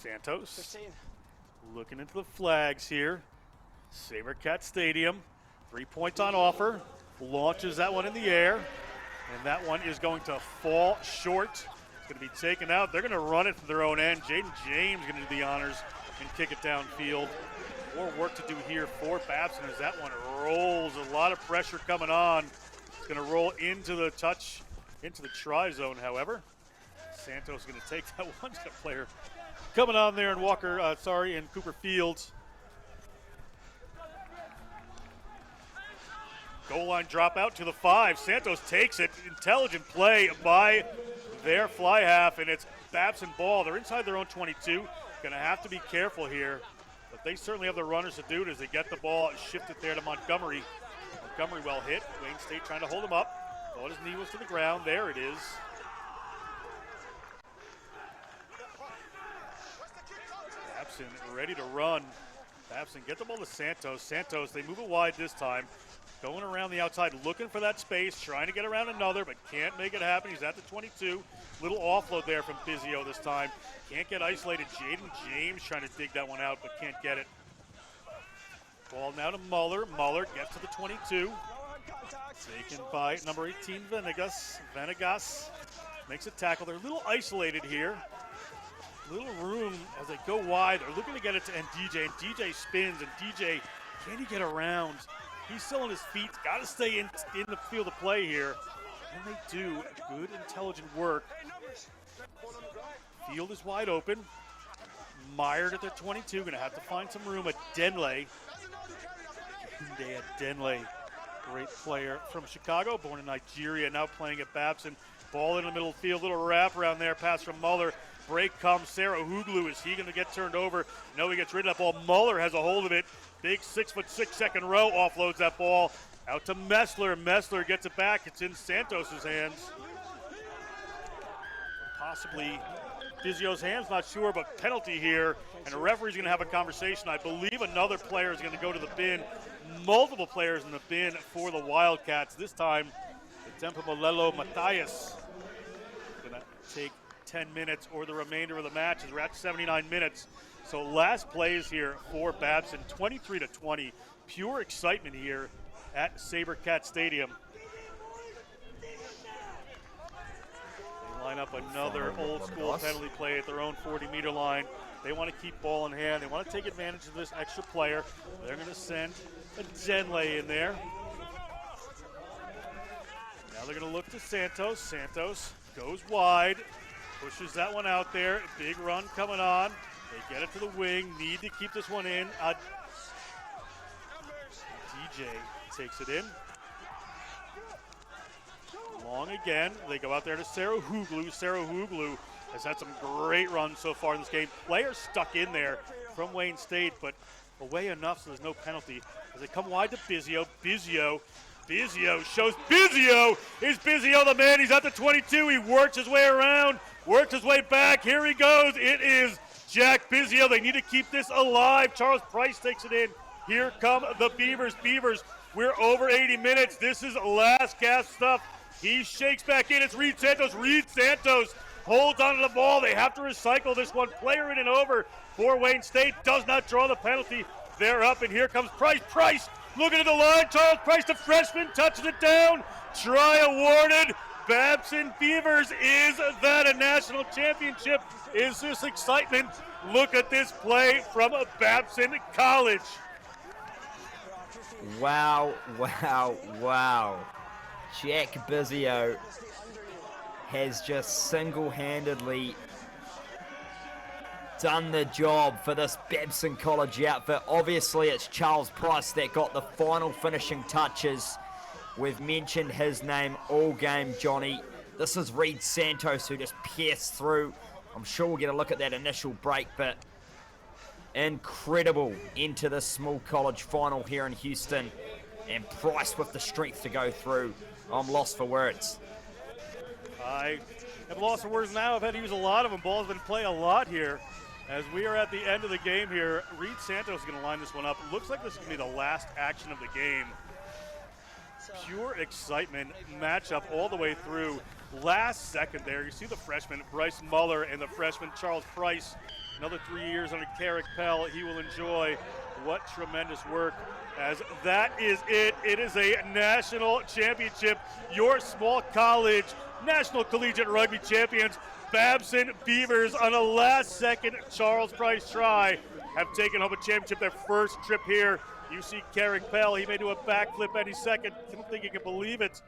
Santos 15. looking into the flags here. SaberCat Stadium, 3 points on offer. Launches that one in the air, and that one is going to fall short. It's going to be taken out. They're going to run it from their own end. Jaden James going to do the honors and kick it downfield. More work to do here for Babson as that one rolls. A lot of pressure coming on. It's going to roll into the try zone, however. Santos is going to take that one. Got a player coming on there in in Cooper Fields. Goal line drop out to the 5. Santos takes it. Intelligent play by their fly half, and it's Babson ball. They're inside their own 22. Going to have to be careful here, but they certainly have the runners to do it as they get the ball and shift it there to Montgomery. Montgomery well hit. Wayne State trying to hold him up. Thought his knee was to the ground. There it is. Babson ready to run. Babson get the ball to Santos. Santos, they move it wide this time. Going around the outside, looking for that space, trying to get around another, but can't make it happen. He's at the 22. Little offload there from Bizio this time. Can't get isolated. Jaden James trying to dig that one out, but can't get it. Ball now to Muller. Muller gets to the 22. Taken by number 18, Venegas. Venegas makes a tackle. They're a little isolated here. Little room as they go wide. They're looking to get it to DJ, and DJ spins, and DJ, can he get around? He's still on his feet. Got to stay in the field of play here. And they do good, intelligent work. Field is wide open. Mired at the 22. Going to have to find some room at Denley. Tunde Denley, great player from Chicago, born in Nigeria, now playing at Babson. Ball in the middle of the field. Little wrap around there. Pass from Muller. Break comes. Sarah Huglu. Is he going to get turned over? No, he gets rid of that ball. Muller has a hold of it. Big 6'6" second row offloads that ball out to Messler. Messler gets it back. It's in Santos's hands. Possibly Bizio's hands, not sure, but penalty here. And the referee's going to have a conversation. I believe another player is going to go to the bin. Multiple players in the bin for the Wildcats. This time, the Tempo Malelo Matthias going to take 10 minutes or the remainder of the match as we're at 79 minutes. So last plays here for Babson, 23-20. Pure excitement here at SaberCat Stadium. They line up another old school penalty play at their own 40-meter line. They want to keep ball in hand. They want to take advantage of this extra player. They're going to send a Denley in there. Now they're going to look to Santos. Santos goes wide, pushes that one out there. Big run coming on. They get it to the wing, need to keep this one in. DJ takes it in. Long again. They go out there to Sarah Huglu. Sarah Huglu has had some great runs so far in this game. Players stuck in there from Wayne State, but away enough so there's no penalty. As they come wide to Bizio. Bizio shows Bizio. Is Bizio the man? He's at the 22. He works his way around, works his way back. Here he goes. It is Jack Bizio. They need to keep this alive. Charles Price takes it in. Here come the Beavers. Beavers, we're over 80 minutes. This is last gasp stuff. He shakes back in. It's Reed Santos. Reed Santos holds onto the ball. They have to recycle this one. Player in and over for Wayne State. Does not draw the penalty. They're up, and here comes Price. Price looking at the line. Charles Price, the freshman, touches it down. Try awarded. Babson Beavers, is that a national championship? Is this excitement? Look at this play from Babson College. Wow, wow, wow. Jack Bizio has just single-handedly done the job for this Babson College outfit. Obviously, it's Charles Price that got the final finishing touches. We've mentioned his name all game, Johnny. This is Reed Santos who just pierced through. I'm sure we'll get a look at that initial break, but incredible into this small college final here in Houston. And Price with the strength to go through. I'm lost for words. I have lost for words now. I've had to use a lot of them. Ball's been playing a lot here. As we are at the end of the game here, Reed Santos is going to line this one up. Looks like this is going to be the last action of the game. Pure excitement matchup all the way through. Last second there, you see the freshman Bryce Muller and the freshman Charles Price Another 3 years under Carrick Pell. He will enjoy. What tremendous work. As that is it. It is a national championship. Your small college National Collegiate Rugby champions, Babson Beavers, on a last-second Charles Price try, have taken home a championship their first trip here. You see Carrick Pell. He may do a backflip any second. I don't think he can believe it.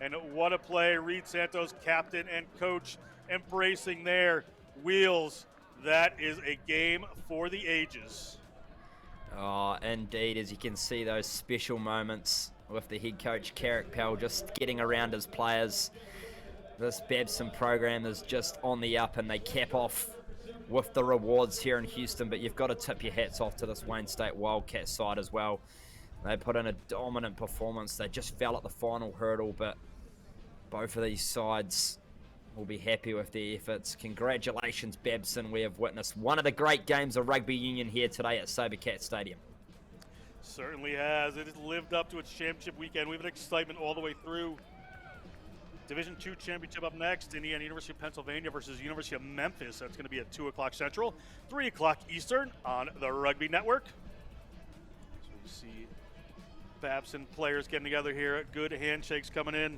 And what a play. Reed Santos, captain and coach, embracing their wheels. That is a game for the ages. Oh, indeed, as you can see, those special moments with the head coach, Carrick Pell, just getting around his players. This Babson program is just on the up, and they cap off with the rewards here in Houston, but you've got to tip your hats off to this Wayne State Wildcat side as well. They put in a dominant performance. They just fell at the final hurdle, but both of these sides will be happy with their efforts. Congratulations, Babson. We have witnessed one of the great games of rugby union here today at Sabercat Stadium. Certainly has. It has lived up to its championship weekend. We have an excitement all the way through. Division II championship up next. Indiana University of Pennsylvania versus University of Memphis. That's going to be at 2 o'clock Central, 3 o'clock Eastern on the Rugby Network. So we see Babson players getting together here. Good handshakes coming in.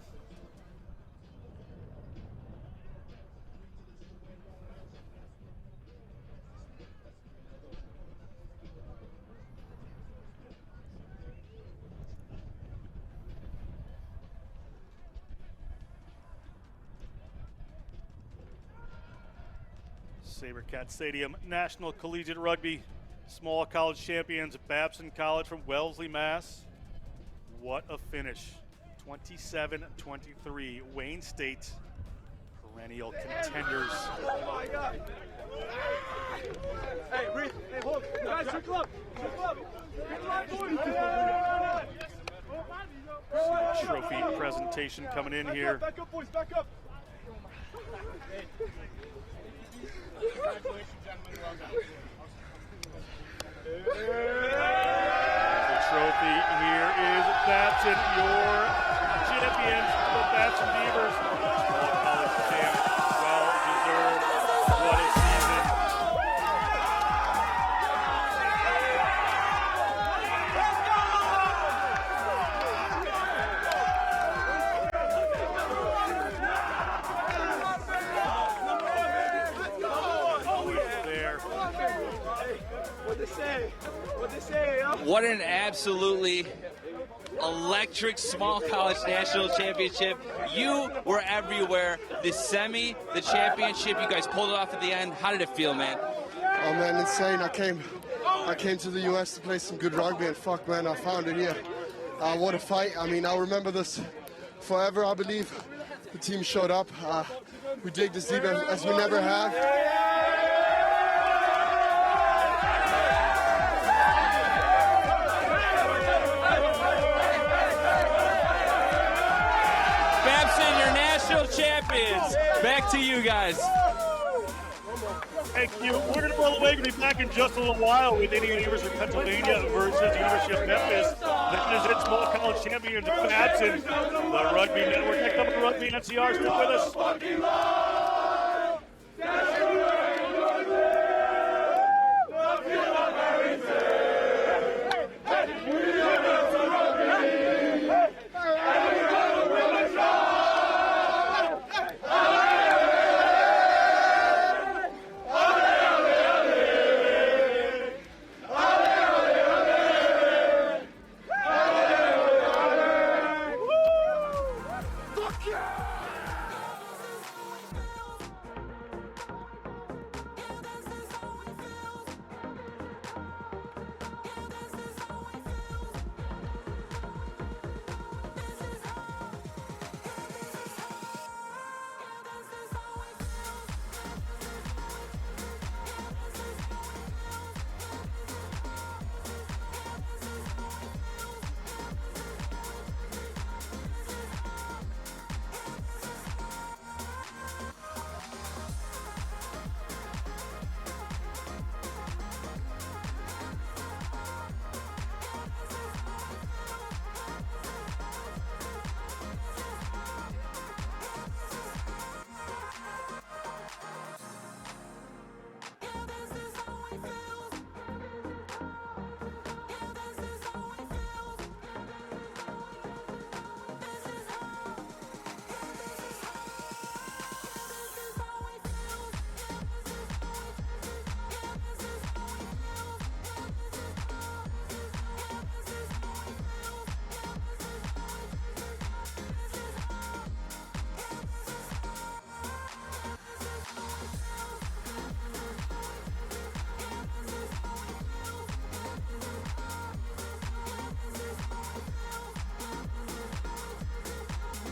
Sabercat Stadium, National Collegiate Rugby, small college champions, Babson College from Wellesley, Mass. What a finish. 27-23, Wayne State, perennial contenders. Oh my God. Hey, Reed, hey, hold. Guys, circle up. Trophy presentation coming in here. Back up, boys, back up. Congratulations, gentlemen. Well done. The trophy here is Babson, your champions, the Babson Beavers. Small college champ, well deserved. What a season. What an absolutely electric small college national championship. You were everywhere. The semi, the championship, you guys pulled it off at the end. How did it feel, man? Oh man, insane. I came to the US to play some good rugby, and fuck man, I found it here. What a fight. I mean, I'll remember this forever, I believe. The team showed up. We dig this deep as we never have. Babson, your national champions. Back to you guys. Thank you. We're going to roll away. We're going to be back in just a little while with Indiana University of Pennsylvania versus University of Memphis. That is it. Small college champions Babson. The Rugby Network. Next up, the Rugby NCR. Stick with us. Fuck yeah!